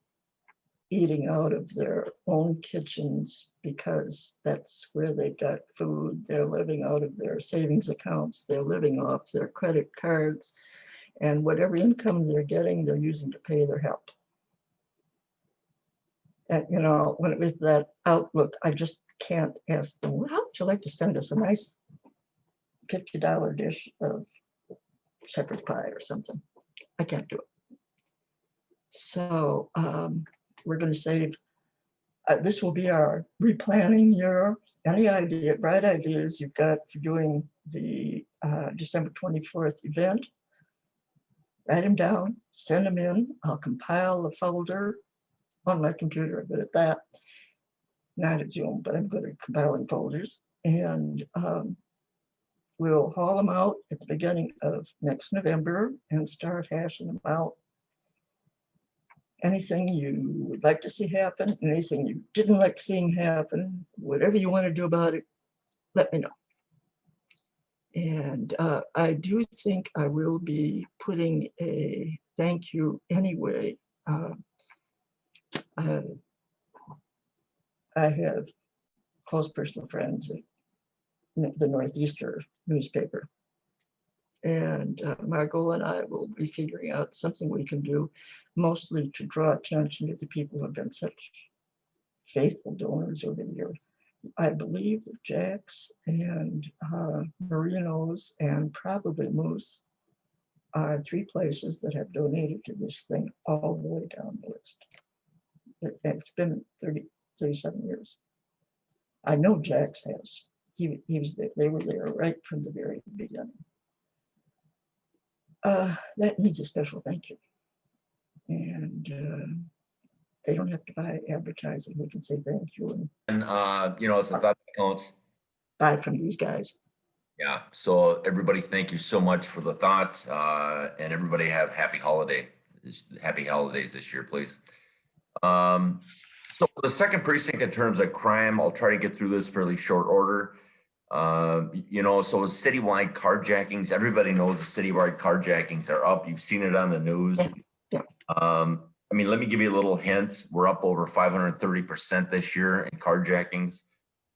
eating out of their own kitchens because that's where they got food. They're living out of their savings accounts. They're living off their credit cards, and whatever income they're getting, they're using to pay their help. And, you know, when with that outlook, I just can't ask them, well, how would you like to send us a nice $50 dish of shepherd's pie or something? I can't do it. So we're going to save, this will be our replanning year. Any idea, bright ideas you've got for doing the December 24th event, write them down, send them in. I'll compile a folder on my computer. I'm good at that. Not at Zoom, but I'm good at compiling folders. And we'll haul them out at the beginning of next November and start hashing them out. Anything you would like to see happen, anything you didn't like seeing happen, whatever you want to do about it, let me know. And I do think I will be putting a thank you anyway. I have close personal friends at the Northeaster newspaper. And Margot and I will be figuring out something we can do, mostly to draw attention to the people who have been such faithful donors over the years. I believe that Jack's and Marino's and probably Moose are 3 places that have donated to this thing all the way down the list. It's been 37 years. I know Jack's has. He was there. They were there right from the very beginning. That needs a special thank you. And they don't have to buy advertising. They can say thank you and you know, it's a thought that counts. buy from these guys. Yeah. So everybody, thank you so much for the thought, and everybody have happy holidays this year, please. So for the second precinct in terms of crime, I'll try to get through this fairly short order. You know, so citywide carjackings, everybody knows the citywide carjackings are up. You've seen it on the news. Yeah. I mean, let me give you a little hint. We're up over 530% this year in carjackings.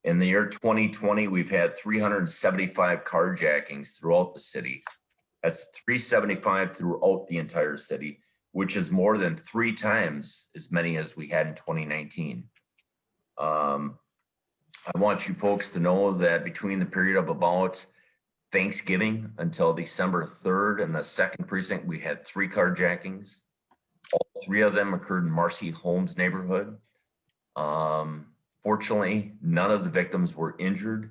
In the year 2020, we've had 375 carjackings throughout the city. That's 375 throughout the entire city, which is more than 3 times as many as we had in 2019. I want you folks to know that between the period of about Thanksgiving until December 3rd in the second precinct, we had 3 carjackings. All 3 of them occurred in Marcy Holmes neighborhood. Fortunately, none of the victims were injured.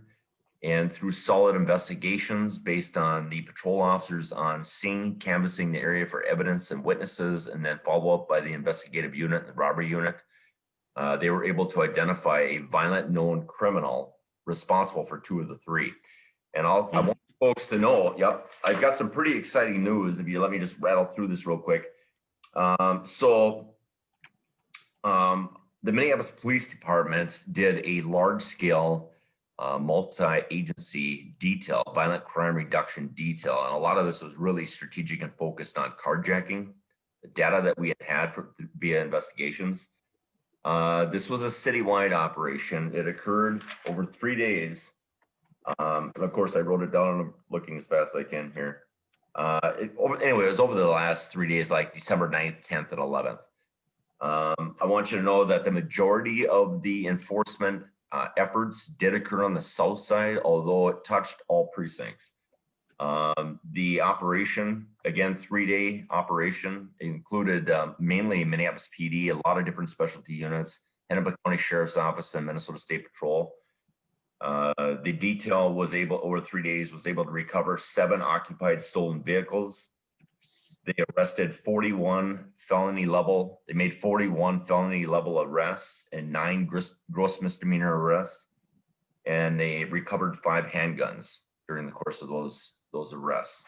And through solid investigations based on the patrol officers on scene, canvassing the area for evidence and witnesses, and then follow up by the investigative unit, the robbery unit, they were able to identify a violent known criminal responsible for 2 of the 3. And I want folks to know, yep, I've got some pretty exciting news. If you let me just rattle through this real quick. The Minneapolis Police Department did a large-scale multi-agency detail, violent crime reduction detail, and a lot of this was really strategic and focused on carjacking. The data that we had via investigations. This was a citywide operation. It occurred over 3 days. And of course, I wrote it down. I'm looking as fast as I can here. Anyway, it was over the last 3 days, like December 9th, 10th, and 11th. I want you to know that the majority of the enforcement efforts did occur on the south side, although it touched all precincts. The operation, again, 3-day operation, included mainly Minneapolis PD, a lot of different specialty units, Hennepin County Sheriff's Office, and Minnesota State Patrol. The detail was able, over 3 days, was able to recover 7 occupied stolen vehicles. They arrested 41 felony level. They made 41 felony level arrests and 9 gross misdemeanor arrests. And they recovered 5 handguns during the course of those arrests.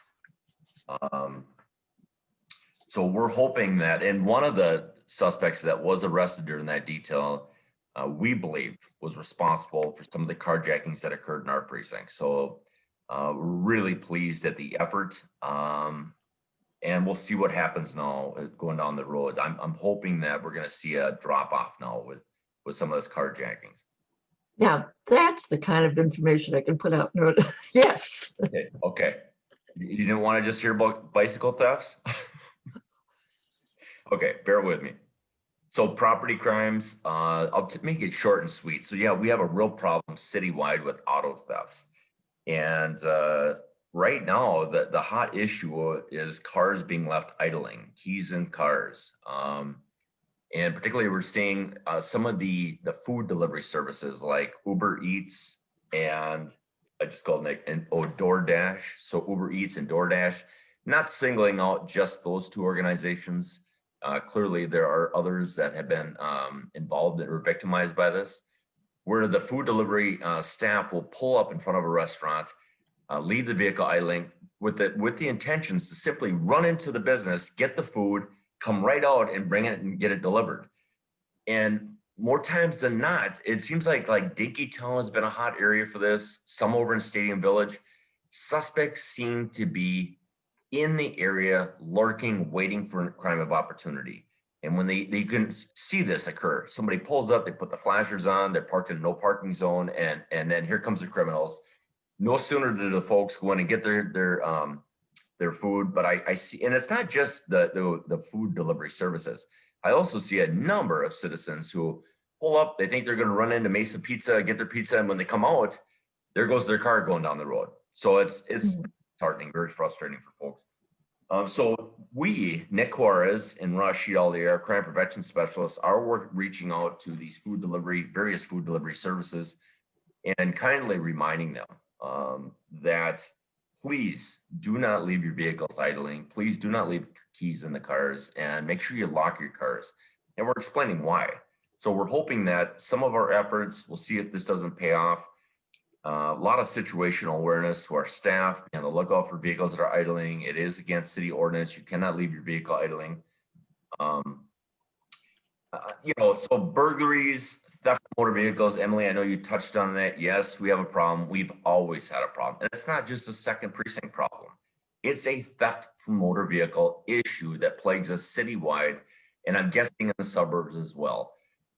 So we're hoping that, and one of the suspects that was arrested during that detail, we believe was responsible for some of the carjackings that occurred in our precinct. So we're really pleased at the effort. and we'll see what happens now going down the road. I'm hoping that we're going to see a drop off now with some of this carjackings. Now, that's the kind of information I can put out. Yes. Okay. You didn't want to just hear about bicycle thefts? Okay, bear with me. So property crimes, I'll make it short and sweet. So yeah, we have a real problem citywide with auto thefts. And right now, the hot issue is cars being left idling, keys in cars. And particularly we're seeing some of the food delivery services like Uber Eats and I just called it DoorDash. So Uber Eats and DoorDash, not singling out just those two organizations. Clearly there are others that have been involved that were victimized by this, where the food delivery staff will pull up in front of a restaurant, leave the vehicle idling with the intentions to simply run into the business, get the food, come right out and bring it and get it delivered. And more times than not, it seems like Dinkytown has been a hot area for this, some over in Stadium Village. Suspects seem to be in the area lurking, waiting for a crime of opportunity. And when they can see this occur, somebody pulls up, they put the flashers on, they're parked in a no parking zone, and then here comes the criminals. No sooner do the folks go in and get their food, but I see, and it's not just the food delivery services. I also see a number of citizens who pull up, they think they're going to run into Mesa Pizza, get their pizza, and when they come out, there goes their car going down the road. So it's disheartening, very frustrating for folks. So we, Nick Juarez and Rush Shealdi, our crime prevention specialists, are reaching out to these various food delivery services and kindly reminding them that please do not leave your vehicles idling. Please do not leave keys in the cars, and make sure you lock your cars. And we're explaining why. So we're hoping that some of our efforts, we'll see if this doesn't pay off. A lot of situational awareness to our staff, and the lookout for vehicles that are idling. It is against city ordinance. You cannot leave your vehicle idling. So burglaries, theft of motor vehicles. Emily, I know you touched on that. Yes, we have a problem. We've always had a problem. And it's not just a second precinct problem. It's a theft from motor vehicle issue that plagues us citywide, and I'm guessing in the suburbs as well.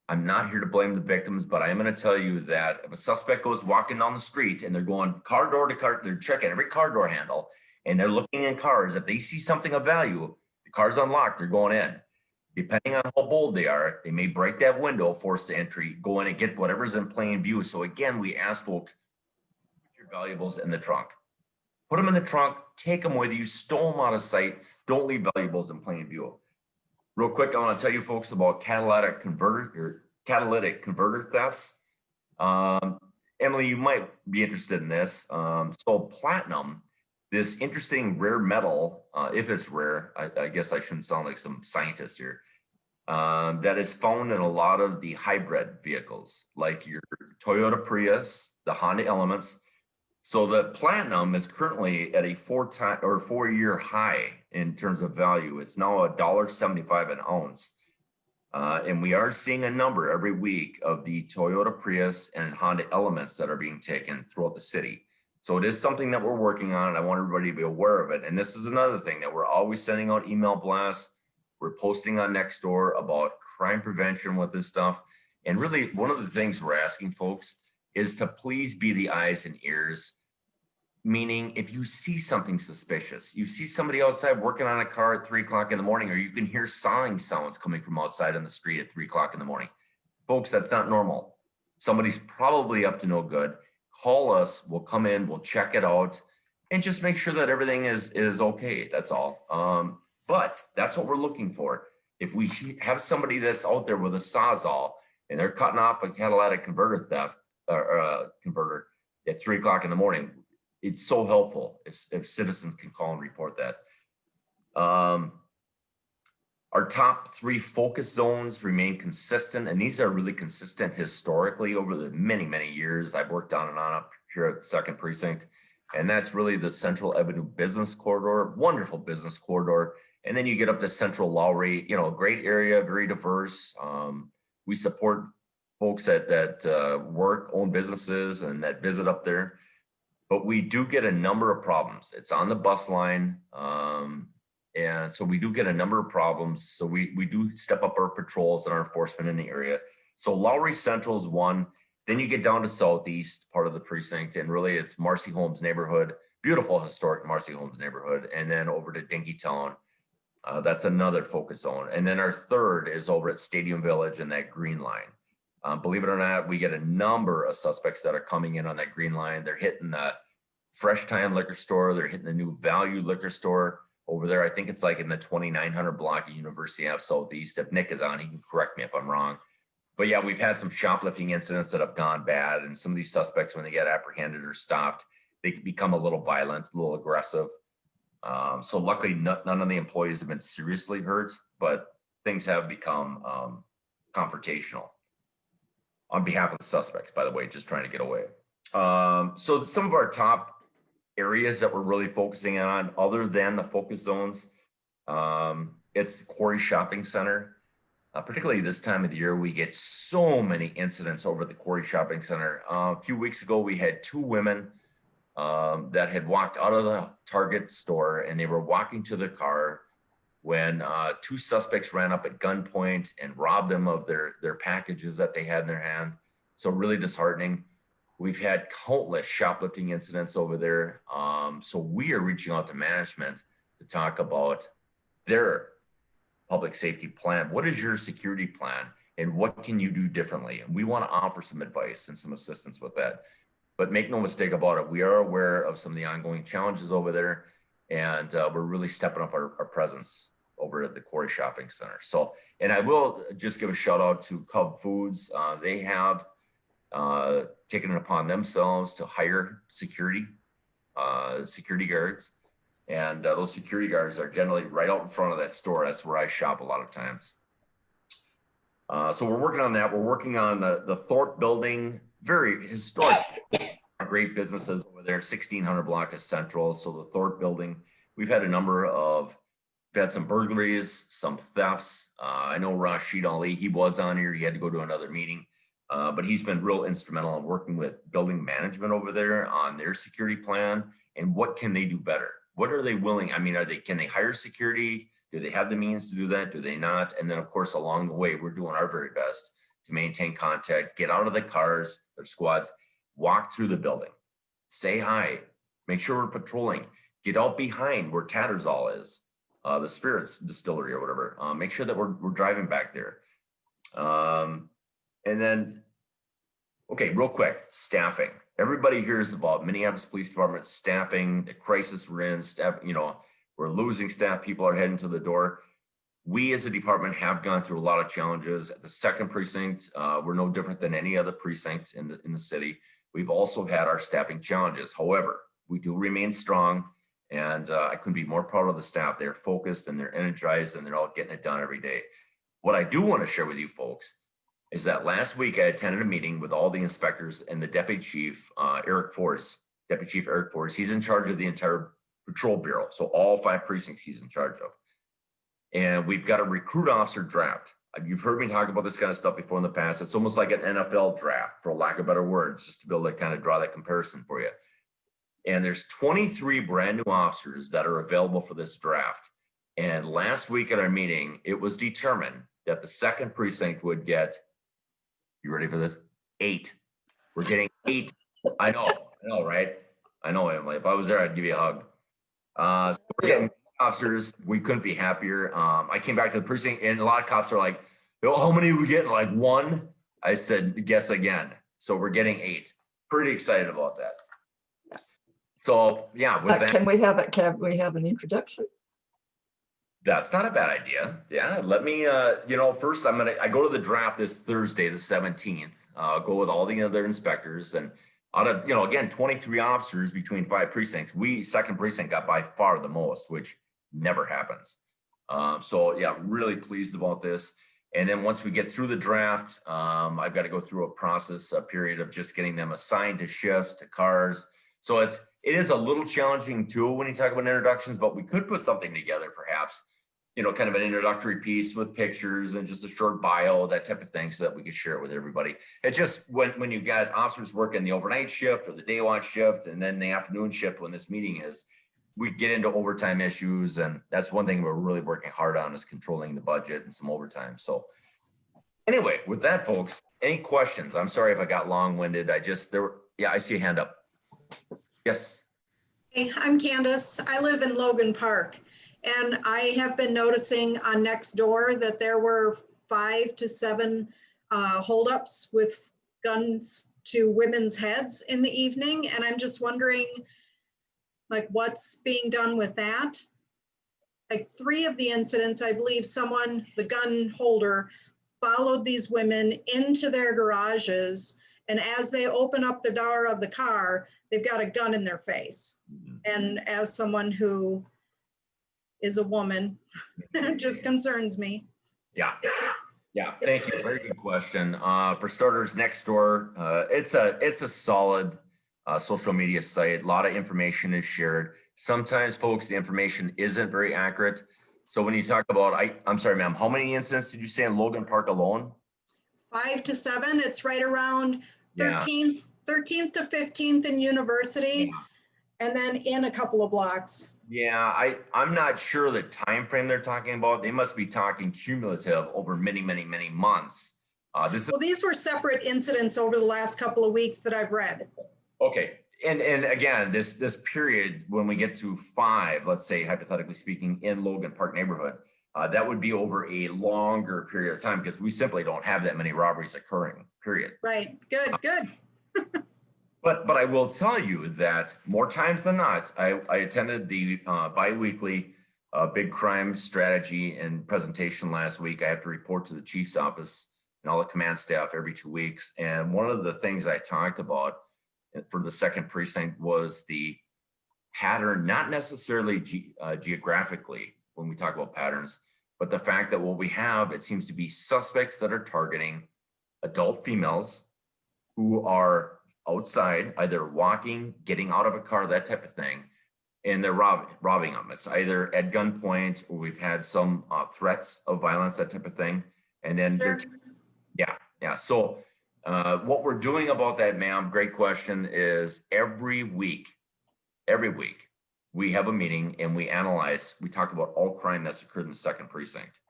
I'm not here to blame the victims, but I am going to tell you that if a suspect goes walking down the street and they're going car door to car, they're checking every car door handle and they're looking in cars. If they see something of value, the car's unlocked, they're going in. Depending on how bold they are, they may break that window, force the entry, go in and get whatever's in plain view. So again, we ask folks, put your valuables in the trunk. Put them in the trunk, take them with you, stow them out of sight. Don't leave valuables in plain view. Real quick, I want to tell you folks about catalytic converter thefts. Emily, you might be interested in this. So platinum, this interesting rare metal, if it's rare, I guess I shouldn't sound like some scientist here, that is found in a lot of the hybrid vehicles, like your Toyota Prius, the Honda Elements. So the platinum is currently at a 4-year high in terms of value. It's now $1.75 an ounce. And we are seeing a number every week of the Toyota Prius and Honda Elements that are being taken throughout the city. So it is something that we're working on, and I want everybody to be aware of it. And this is another thing that we're always sending out email blasts. We're posting on Nextdoor about crime prevention with this stuff. And really, one of the things we're asking folks is to please be the eyes and ears. Meaning, if you see something suspicious, you see somebody outside working on a car at 3 o'clock in the morning, or you can hear sawing sounds coming from outside on the street at 3 o'clock in the morning. Folks, that's not normal. Somebody's probably up to no good. Call us, we'll come in, we'll check it out, and just make sure that everything is okay, that's all. But that's what we're looking for. If we have somebody that's out there with a Sawzall, and they're cutting off a catalytic converter converter at 3 o'clock in the morning, it's so helpful if citizens can call and report that. Our top 3 focus zones remain consistent, and these are really consistent historically over the many, many years I've worked on and on up here at 2nd Precinct. And that's really the Central Avenue Business Corridor, wonderful business corridor. And then you get up to Central Lowry, great area, very diverse. We support folks that work, own businesses, and that visit up there. But we do get a number of problems. It's on the bus line. And so we do get a number of problems. So we do step up our patrols and our enforcement in the area. So Lowry Central is one. Then you get down to Southeast, part of the precinct, and really it's Marcy Holmes neighborhood, beautiful historic Marcy Holmes neighborhood, and then over to Dinkytown. That's another focus zone. And then our third is over at Stadium Village and that green line. Believe it or not, we get a number of suspects that are coming in on that green line. They're hitting the Fresh Time liquor store. They're hitting the New Value liquor store over there. I think it's like in the 2900 block of University Ave Southeast. If Nick is on, he can correct me if I'm wrong. But yeah, we've had some shoplifting incidents that have gone bad. And some of these suspects, when they get apprehended or stopped, they become a little violent, a little aggressive. So luckily, none of the employees have been seriously hurt, but things have become confrontational on behalf of the suspects, by the way, just trying to get away. So some of our top areas that we're really focusing on, other than the focus zones, it's the Quarry Shopping Center. Particularly this time of the year, we get so many incidents over the Quarry Shopping Center. A few weeks ago, we had two women that had walked out of the Target store, and they were walking to their car when two suspects ran up at gunpoint and robbed them of their packages that they had in their hand. So really disheartening. We've had countless shoplifting incidents over there. So we are reaching out to management to talk about their public safety plan. What is your security plan and what can you do differently? And we want to offer some advice and some assistance with that. But make no mistake about it, we are aware of some of the ongoing challenges over there, and we're really stepping up our presence over at the Quarry Shopping Center. So, and I will just give a shout out to Cub Foods. They have taken it upon themselves to hire security guards. And those security guards are generally right out in front of that store. That's where I shop a lot of times. So we're working on that. We're working on the Thorpe building, very historic, great businesses over there, 1600 block of Central. So the Thorpe building, we've had we've had some burglaries, some thefts. I know Rashid Ali, he was on here. He had to go to another meeting. But he's been real instrumental in working with building management over there on their security plan and what can they do better? What are they willing? I mean, can they hire security? Do they have the means to do that? Do they not? And then of course, along the way, we're doing our very best to maintain contact, get out of the cars, their squads, walk through the building, say hi, make sure we're patrolling, get out behind where Tattersall is, the Spirits Distillery or whatever. Make sure that we're driving back there. And then, okay, real quick, staffing. Everybody hears about Minneapolis Police Department staffing, the crisis we're in, staff, we're losing staff, people are heading to the door. We as a department have gone through a lot of challenges. At the second precinct, we're no different than any other precinct in the city. We've also had our staffing challenges. However, we do remain strong, and I couldn't be more proud of the staff. They're focused and they're energized and they're all getting it done every day. What I do want to share with you folks is that last week I attended a meeting with all the inspectors and the Deputy Chief, Eric Force. He's in charge of the entire patrol bureau. So all 5 precincts he's in charge of. And we've got a recruit officer draft. You've heard me talk about this kind of stuff before in the past. It's almost like an NFL draft, for lack of better words, just to be able to kind of draw that comparison for you. And there's 23 brand new officers that are available for this draft. And last week at our meeting, it was determined that the second precinct would get, you ready for this? 8. We're getting 8. I know, right? I know, Emily. If I was there, I'd give you a hug. So we're getting officers. We couldn't be happier. I came back to the precinct, and a lot of cops are like, "Oh, how many are we getting? Like 1?" I said, "Guess again." So we're getting 8. Pretty excited about that. So yeah, with that, Can we have an introduction? that's not a bad idea. Yeah, let me. First I go to the draft this Thursday, the 17th. Go with all the other inspectors, and out of again 23 officers between 5 precincts, we second precinct got by far the most, which never happens. So yeah, really pleased about this. And then once we get through the draft, I've got to go through a period of just getting them assigned to shifts, to cars. So it is a little challenging too when you talk about introductions, but we could put something together perhaps, kind of an introductory piece with pictures and just a short bio, that type of thing, so that we could share it with everybody. It's just when you got officers working the overnight shift or the day watch shift and then the afternoon shift when this meeting is, we get into overtime issues, and that's one thing we're really working hard on is controlling the budget and some overtime. So anyway, with that, folks, any questions? I'm sorry if I got long-winded. Yeah, I see a hand up. Yes. Hey, I'm Candace. I live in Logan Park, and I have been noticing on Nextdoor that there were 5 to 7 holdups with guns to women's heads in the evening, and I'm just wondering, like, what's being done with that? Like 3 of the incidents, I believe the gun holder, followed these women into their garages, and as they open up the door of the car, they've got a gun in their face. And as someone who is a woman, it just concerns me. Yeah. Thank you. Very good question. For starters, Nextdoor, it's a solid social media site. A lot of information is shared. Sometimes, folks, the information isn't very accurate. So when you talk about, I'm sorry, ma'am, how many incidents did you say in Logan Park alone? 5 to 7. It's right around 13th to 15th in University, and then in a couple of blocks. Yeah, I'm not sure the time frame they're talking about. They must be talking cumulative over many, many, many months. Well, these were separate incidents over the last couple of weeks that I've read. Okay, and again, this period when we get to 5, let's say hypothetically speaking, in Logan Park neighborhood, that would be over a longer period of time because we simply don't have that many robberies occurring. Period. Right. Good. But I will tell you that more times than not, I attended the bi-weekly big crime strategy and presentation last week. I have to report to the chief's office and all the command staff every 2 weeks. And one of the things I talked about for the 2nd precinct was the pattern, not necessarily geographically when we talk about patterns, but the fact that what we have, it seems to be suspects that are targeting adult females who are outside, either walking, getting out of a car, that type of thing, and they're robbing them. It's either at gunpoint or we've had some threats of violence, that type of thing. And then, Sure. yeah. So what we're doing about that, ma'am, great question, is every week, we have a meeting and we talk about all crime that's occurred in the 2nd precinct.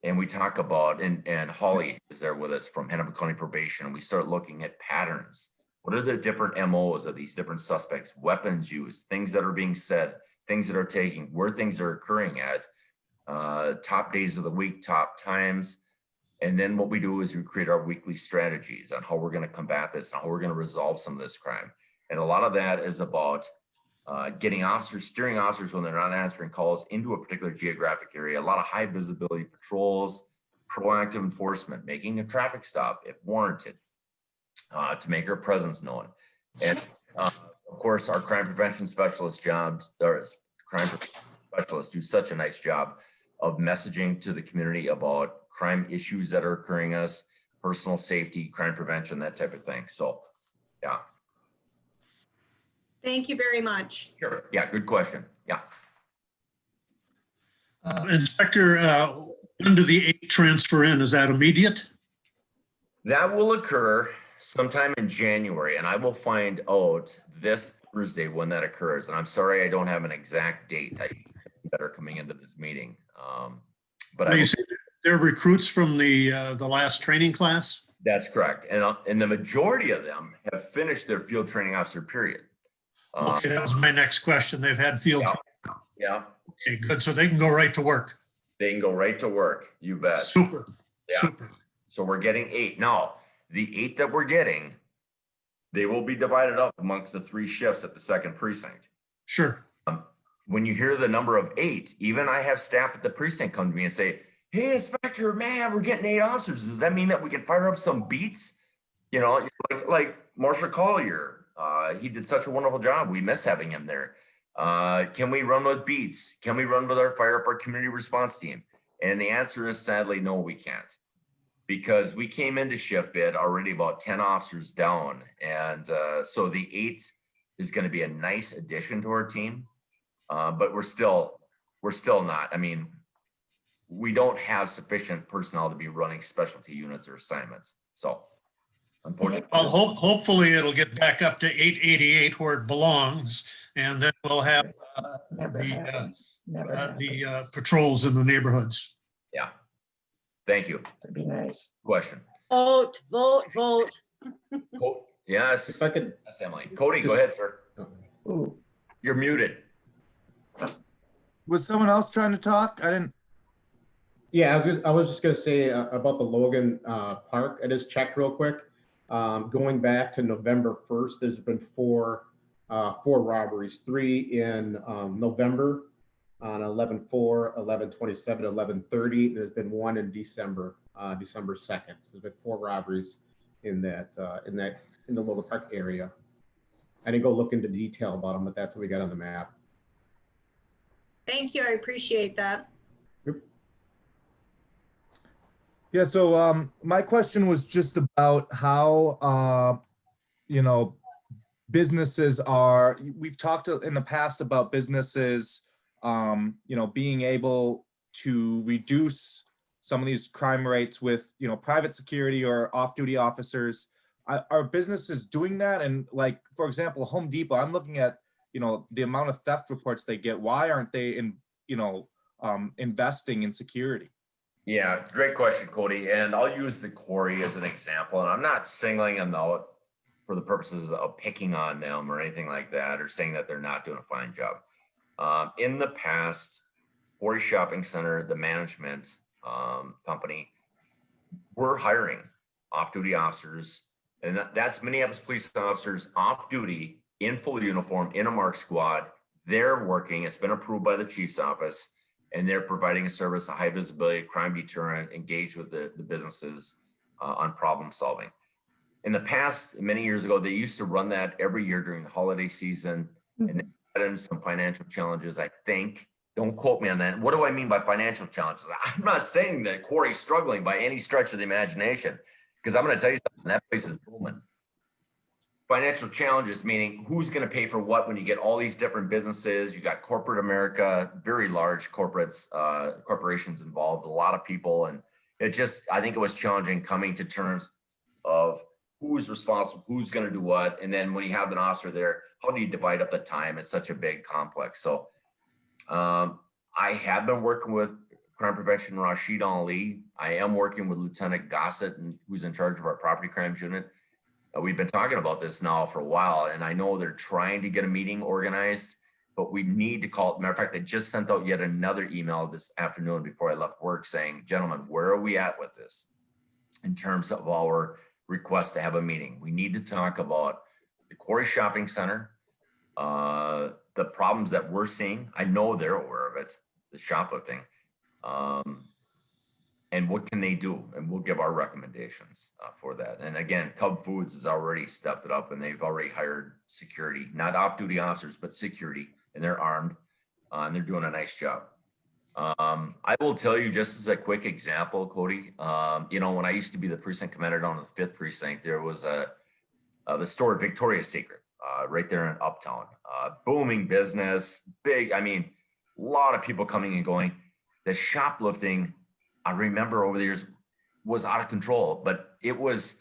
And we talk about, and Holly is there with us from Hennepin County Probation, and we start looking at patterns. What are the different MOs of these different suspects, weapons used, things that are being said, things that are taking, where things are occurring at, top days of the week, top times. And then what we do is we create our weekly strategies on how we're going to combat this and how we're going to resolve some of this crime. And a lot of that is about steering officers when they're not answering calls into a particular geographic area, a lot of high visibility patrols, proactive enforcement, making a traffic stop if warranted, to make our presence known. And of course, our crime prevention specialists do such a nice job of messaging to the community about crime issues that are occurring us, personal safety, crime prevention, that type of thing. So, yeah. Thank you very much. Sure. Yeah, good question. Yeah. Inspector, when do the 8 transfer in? Is that immediate? That will occur sometime in January, and I will find out this Thursday when that occurs. And I'm sorry I don't have an exact date. I should be better coming into this meeting. But You say they're recruits from the last training class? That's correct. And the majority of them have finished their field training officer period. Okay, that was my next question. They've had field training. Yeah. Okay, good. So they can go right to work. They can go right to work. You bet. Super. Yeah. Super. So we're getting 8. Now, the 8 that we're getting, they will be divided up amongst the 3 shifts at the 2nd precinct. Sure. When you hear the number of 8, even I have staff at the precinct come to me and say, "Hey, Inspector, man, we're getting 8 officers. Does that mean that we can fire up some beats?" You know, like Marshall Collier. He did such a wonderful job. We miss having him there. Can we run with beats? Can we run with fire up our community response team? And the answer is sadly, no, we can't. Because we came into shift bid already about 10 officers down. And so the 8 is going to be a nice addition to our team. But we're still not. I mean, we don't have sufficient personnel to be running specialty units or assignments. So unfortunately. Well, hopefully it'll get back up to 888 where it belongs. And then we'll have Never the happened. Never happened. patrols in the neighborhoods. Yeah. Thank you. That'd be nice. Question. Vote, vote, vote. Yes. If I could, Yes, Emily. Cody, go Just- ahead, sir. Ooh, You're muted. Was someone else trying to talk? I didn't. yeah, I was just gonna say about the Logan Park. I just checked real quick. Going back to November 1st, there's been four robberies, 3 in November on 11/4, 11/27, 11/30. There's been 1 in December, December 2nd. So there's been 4 robberies in the Logan Park area. I didn't go look into detail about them, but that's what we got on the map. Thank you. I appreciate that. Yeah, so my question was just about how businesses are, we've talked in the past about businesses being able to reduce some of these crime rates with private security or off-duty officers. Are businesses doing that? And like, for example, Home Depot, I'm looking at the amount of theft reports they get. Why aren't they investing in security? Yeah, great question, Cody. And I'll use the quarry as an example. And I'm not singling them out for the purposes of picking on them or anything like that, or saying that they're not doing a fine job. In the past, Quarry Shopping Center, the management company, were hiring off-duty officers. And that's Minneapolis police officers off duty in full uniform in a mark squad. They're working. It's been approved by the chief's office, and they're providing a service, a high visibility, crime deterrent, engaged with the businesses on problem solving. In the past, many years ago, they used to run that every year during the holiday season, and they had in some financial challenges, I think. Don't quote me on that. What do I mean by financial challenges? I'm not saying that Quarry's struggling by any stretch of the imagination, because I'm going to tell you something, that place is booming. Financial challenges meaning who's going to pay for what when you get all these different businesses. You got corporate America, very large corporations involved, a lot of people. And I think it was challenging coming to terms of who's responsible, who's going to do what. And then when you have an officer there, how do you divide up the time? It's such a big complex. So I have been working with Crime Prevention Rashid Ali. I am working with Lieutenant Gossett, who's in charge of our property crimes unit. We've been talking about this now for a while, and I know they're trying to get a meeting organized, but we need to call. Matter of fact, I just sent out yet another email this afternoon before I left work saying, gentlemen, where are we at with this in terms of our request to have a meeting? We need to talk about the Quarry Shopping Center, the problems that we're seeing. I know they're aware of it, the shoplifting. And what can they do? And we'll give our recommendations for that. And again, Cub Foods has already stepped it up, and they've already hired security, not off-duty officers, but security, and they're armed, and they're doing a nice job. I will tell you, just as a quick example, Cody, when I used to be the precinct commander down in the 5th precinct, there was the store Victoria's Secret right there in Uptown. Booming business, big, a lot of people coming and going. The shoplifting, I remember over the years, was out of control, but it was,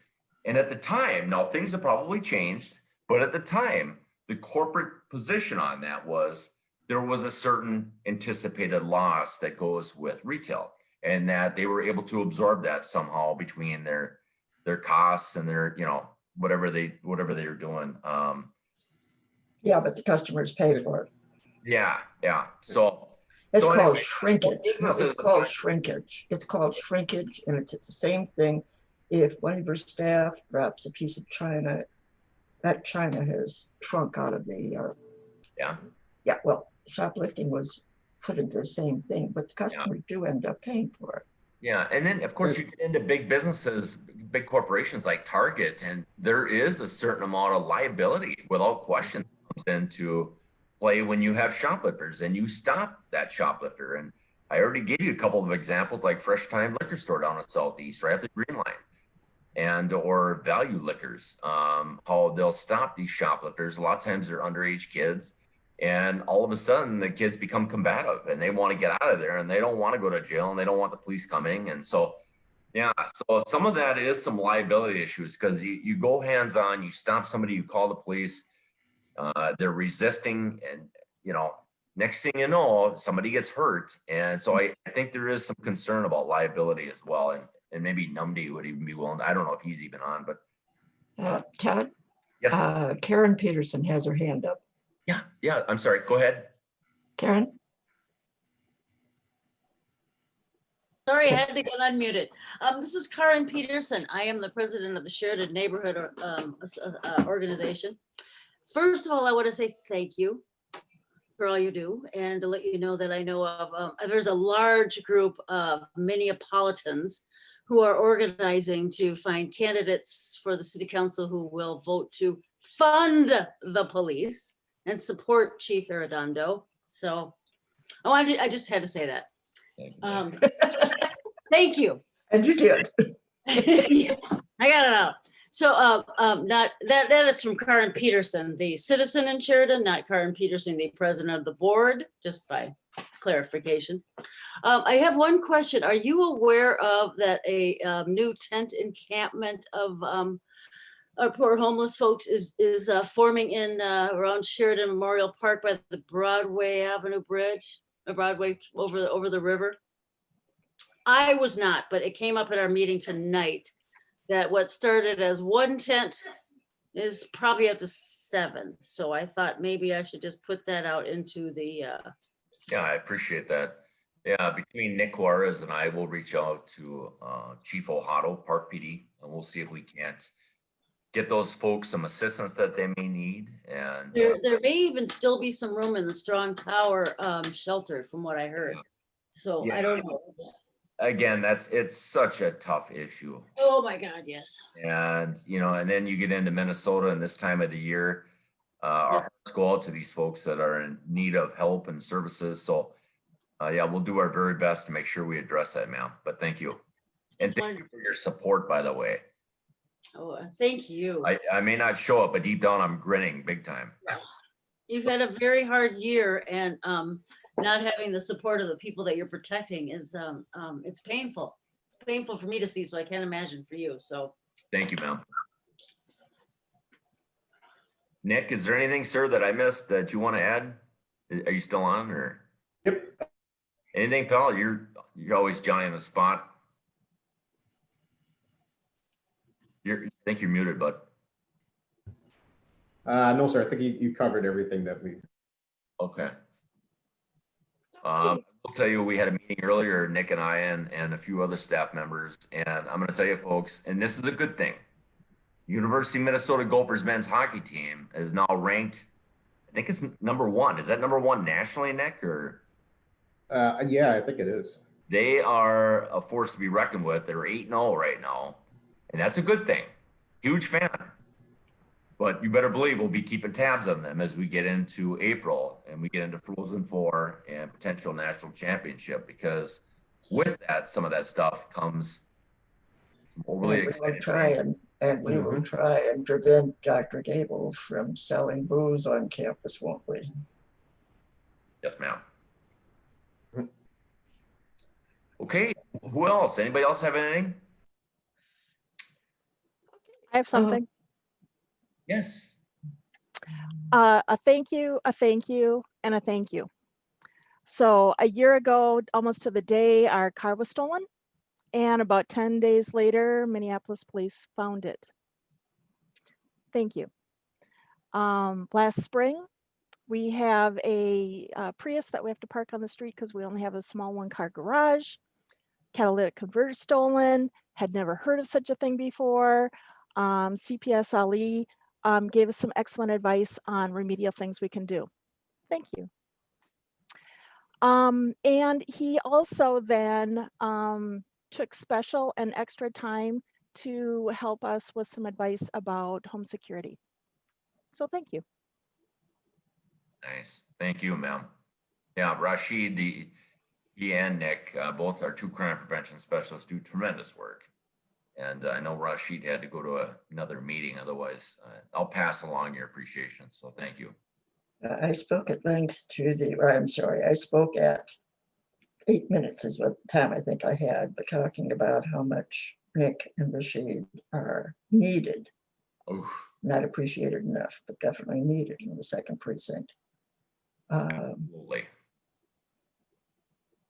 and at the time, now things have probably changed, but at the time, the corporate position on that was there was a certain anticipated loss that goes with retail, and that they were able to absorb that somehow between their costs and their, whatever they were doing. Yeah, but the customers pay for it. Yeah. So It's So called anyway, shrinkage. No, businesses- it's called shrinkage. It's called shrinkage, and it's the same thing. If one of your staff drops a piece of china, that china has shrunk out of the. Yeah. Well, shoplifting was put into the same thing, but the customers do end up paying for it. Yeah, and then of course you get into big businesses, big corporations like Target, and there is a certain amount of liability, without question, that comes into play when you have shoplifters and you stop that shoplifter. And I already gave you a couple of examples, like Fresh Time Liquor Store down in Southeast, right at the Green Line, and or Value Liquors, how they'll stop these shoplifters. A lot of times they're underage kids, and all of a sudden the kids become combative and they want to get out of there, and they don't want to go to jail, and they don't want the police coming. And so, yeah, so some of that is some liability issues, because you go hands-on, you stop somebody, you call the police, they're resisting, and next thing you know, somebody gets hurt. And so I think there is some concern about liability as well. And maybe Numdy would even be willing, I don't know if he's even on, but. Todd, Yes, Karen Peterson has her hand up. yeah, I'm sorry, go ahead. Karen? Sorry, I had to get unmuted. This is Karen Peterson. I am the president of the Sheridan Neighborhood Organization. First of all, I want to say thank you for all you do, and to let you know that I know of, there's a large group of Minneapolitans who are organizing to find candidates for the city council who will vote to fund the police and support Chief Arredondo. So I just had to say that. Thank you. And you did. Yes, I got it out. So not that it's from Karen Peterson, the citizen in Sheridan, not Karen Peterson, the president of the board, just by clarification. I have one question. Are you aware of that a new tent encampment of our poor homeless folks is forming in around Sheridan Memorial Park by the Broadway Avenue Bridge, Broadway over the river? I was not, but it came up at our meeting tonight that what started as one tent is probably up to 7. So I thought maybe I should just put that out into the. Yeah, I appreciate that. Yeah, between Nick Juarez and I will reach out to Chief Ohado, Park PD, and we'll see if we can't get those folks some assistance that they may need. And There may even still be some room in the Strong Tower shelter, from what I heard. So Yeah. I don't know. Again, it's such a tough issue. Oh my God, yes. And, and then you get into Minnesota and this time of the year, our hearts go out to these folks that are in need of help and services. So, yeah, we'll do our very best to make sure we address that, ma'am. But thank you. And thank you for your support, by the way. Oh, thank you. I may not show it, but deep down, I'm grinning big time. You've had a very hard year, and not having the support of the people that you're protecting is it's painful. It's painful for me to see, so I can't imagine for you. So thank you, ma'am. Nick, is there anything, sir, that I missed that you want to add? Are you still on, or? Yep. Anything, pal? You're always Johnny on the spot. I think you're muted, bud. No, sir. I think you covered everything that we. Okay. I'll tell you, we had a meeting earlier, Nick and I, and a few other staff members, and I'm going to tell you, folks, and this is a good thing. University of Minnesota Gophers men's hockey team is now ranked, I think it's number 1. Is that number 1 nationally, Nick, or? Yeah, I think it is. They are a force to be reckoned with. They're 8-0 right now, and that's a good thing. Huge fan. But you better believe we'll be keeping tabs on them as we get into April and we get into Frozen Four and potential national championship, because with that, some of that stuff comes some overly exciting. We will try and prevent Dr. Gable from selling booze on campus, won't we? Yes, ma'am. Okay, who else? Anybody else have anything? I have something. Yes. A thank you, and a thank you. So a year ago, almost to the day, our car was stolen. And about 10 days later, Minneapolis police found it. Thank you. Last spring, we have a Prius that we have to park on the street because we only have a small 1-car garage. Catalytic converter stolen, had never heard of such a thing before. CPS Ali gave us some excellent advice on remedial things we can do. Thank you. And he also then took special and extra time to help us with some advice about home security. So thank you. Nice. Thank you, ma'am. Yeah, Rashid, he and Nick, both our 2 crime prevention specialists, do tremendous work. And I know Rashid had to go to another meeting. Otherwise, I'll pass along your appreciation. So thank you. I spoke at length I spoke at 8 minutes is what time I think I had, but talking about how much Nick and Rashid are needed. Oof. Not appreciated enough, but definitely needed in the 2nd precinct. Absolutely.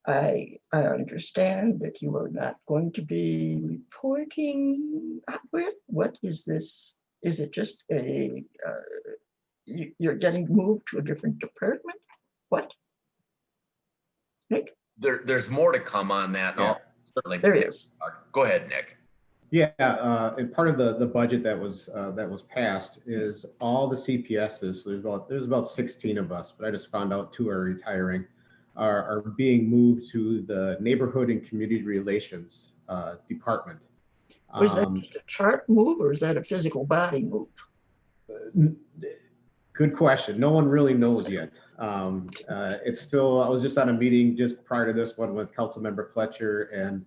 I understand that you are not going to be reporting. What is this? Is it just you're getting moved to a different department? What? Nick? There's more to come on that. Yeah. Certainly. There is. Go ahead, Nick. Yeah, and part of the budget that was passed is all the CPSs. So there's about 16 of us, but I just found out 2 are retiring, are being moved to the Neighborhood and Community Relations Department. Was that just a chart move or is that a physical body move? Good question. No one really knows yet. It's still, I was just on a meeting just prior to this one with Councilmember Fletcher, and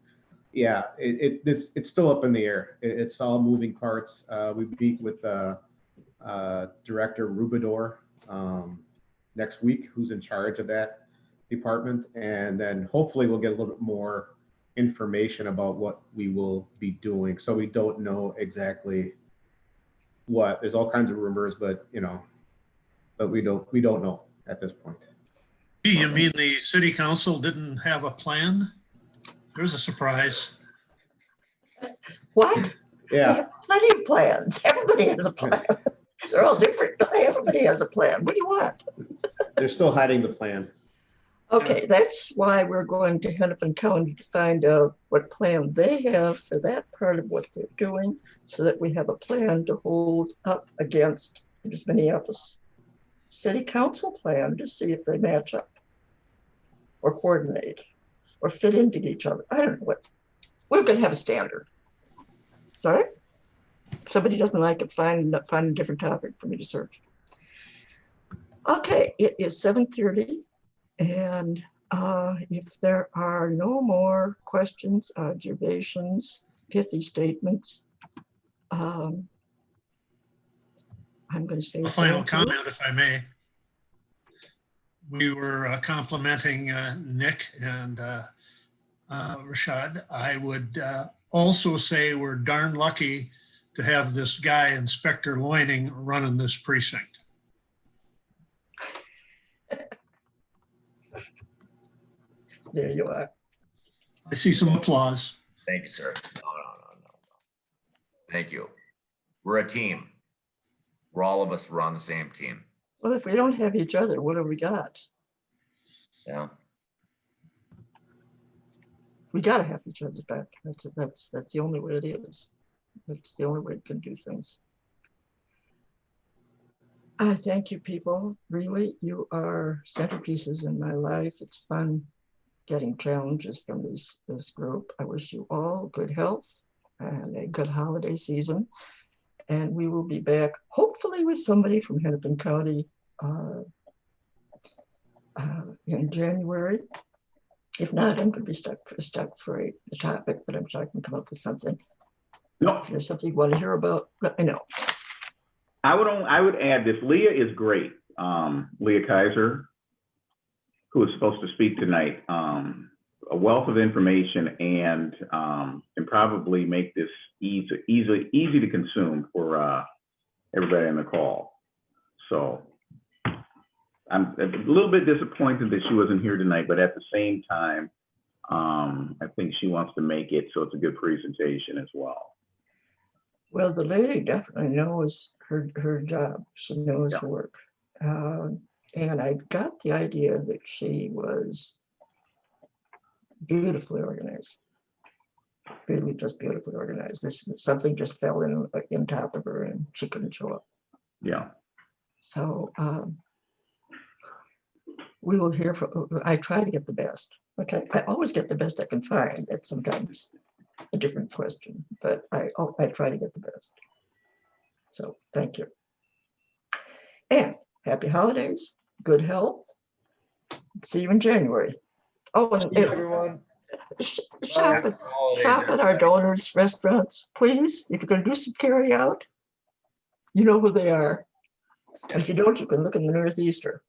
yeah, it's still up in the air. It's all moving parts. We meet with Director Rubador next week, who's in charge of that department. And then hopefully we'll get a little bit more information about what we will be doing. So we don't know exactly what, there's all kinds of rumors, but but we don't know at this point. You mean the city council didn't have a plan? There's a surprise. What? Yeah. They have plenty of plans. Everybody has a plan. They're all different. Everybody has a plan. What do you want? They're still hiding the plan. Okay, that's why we're going to Hennepin County to find out what plan they have for that part of what they're doing, so that we have a plan to hold up against this Minneapolis City Council plan to see if they match up or coordinate or fit into each other. I don't know what. We're going to have a standard. Sorry? If somebody doesn't like it, find a different topic for me to search. Okay, it is 7:30. And if there are no more questions, observations, pithy statements, I'm going to say A final comment, if I may. We were complimenting Nick and Rashad. I would also say we're darn lucky to have this guy, Inspector Loining, running this precinct. There you are. I see some applause. Thank you, sir. No. Thank you. We're a team. We're all of us. We're on the same team. Well, if we don't have each other, what have we got? Yeah. We got to have each other's back. That's the only way it is. That's the only way we can do things. I thank you, people. Really, you are centerpieces in my life. It's fun getting challenges from this group. I wish you all good health and a good holiday season. And we will be back, hopefully with somebody from Hennepin County in January. If not, I'm going to be stuck for a topic, but I'm sure I can come up with something. No. If there's something you want to hear about, let me know. I would add this. Leah is great. Leah Kaiser, who is supposed to speak tonight. A wealth of information and probably make this easy to consume for everybody on the call. So I'm a little bit disappointed that she wasn't here tonight, but at the same time, I think she wants to make it so it's a good presentation as well. Well, the lady definitely knows her job. She knows her work. And I got the idea that she was beautifully organized. Really just beautifully organized. Something just fell in top of her and she couldn't show up. Yeah. So we will hear from, I try to get the best. Okay, I always get the best I can find. That's sometimes a different question, but I try to get the best. So thank you. And happy holidays, good health. See you in January. Oh, and Everyone. shop at our donors' restaurants, please. If you're going to do some carry out, you know who they are. And if you don't, you can look in the Northeaster.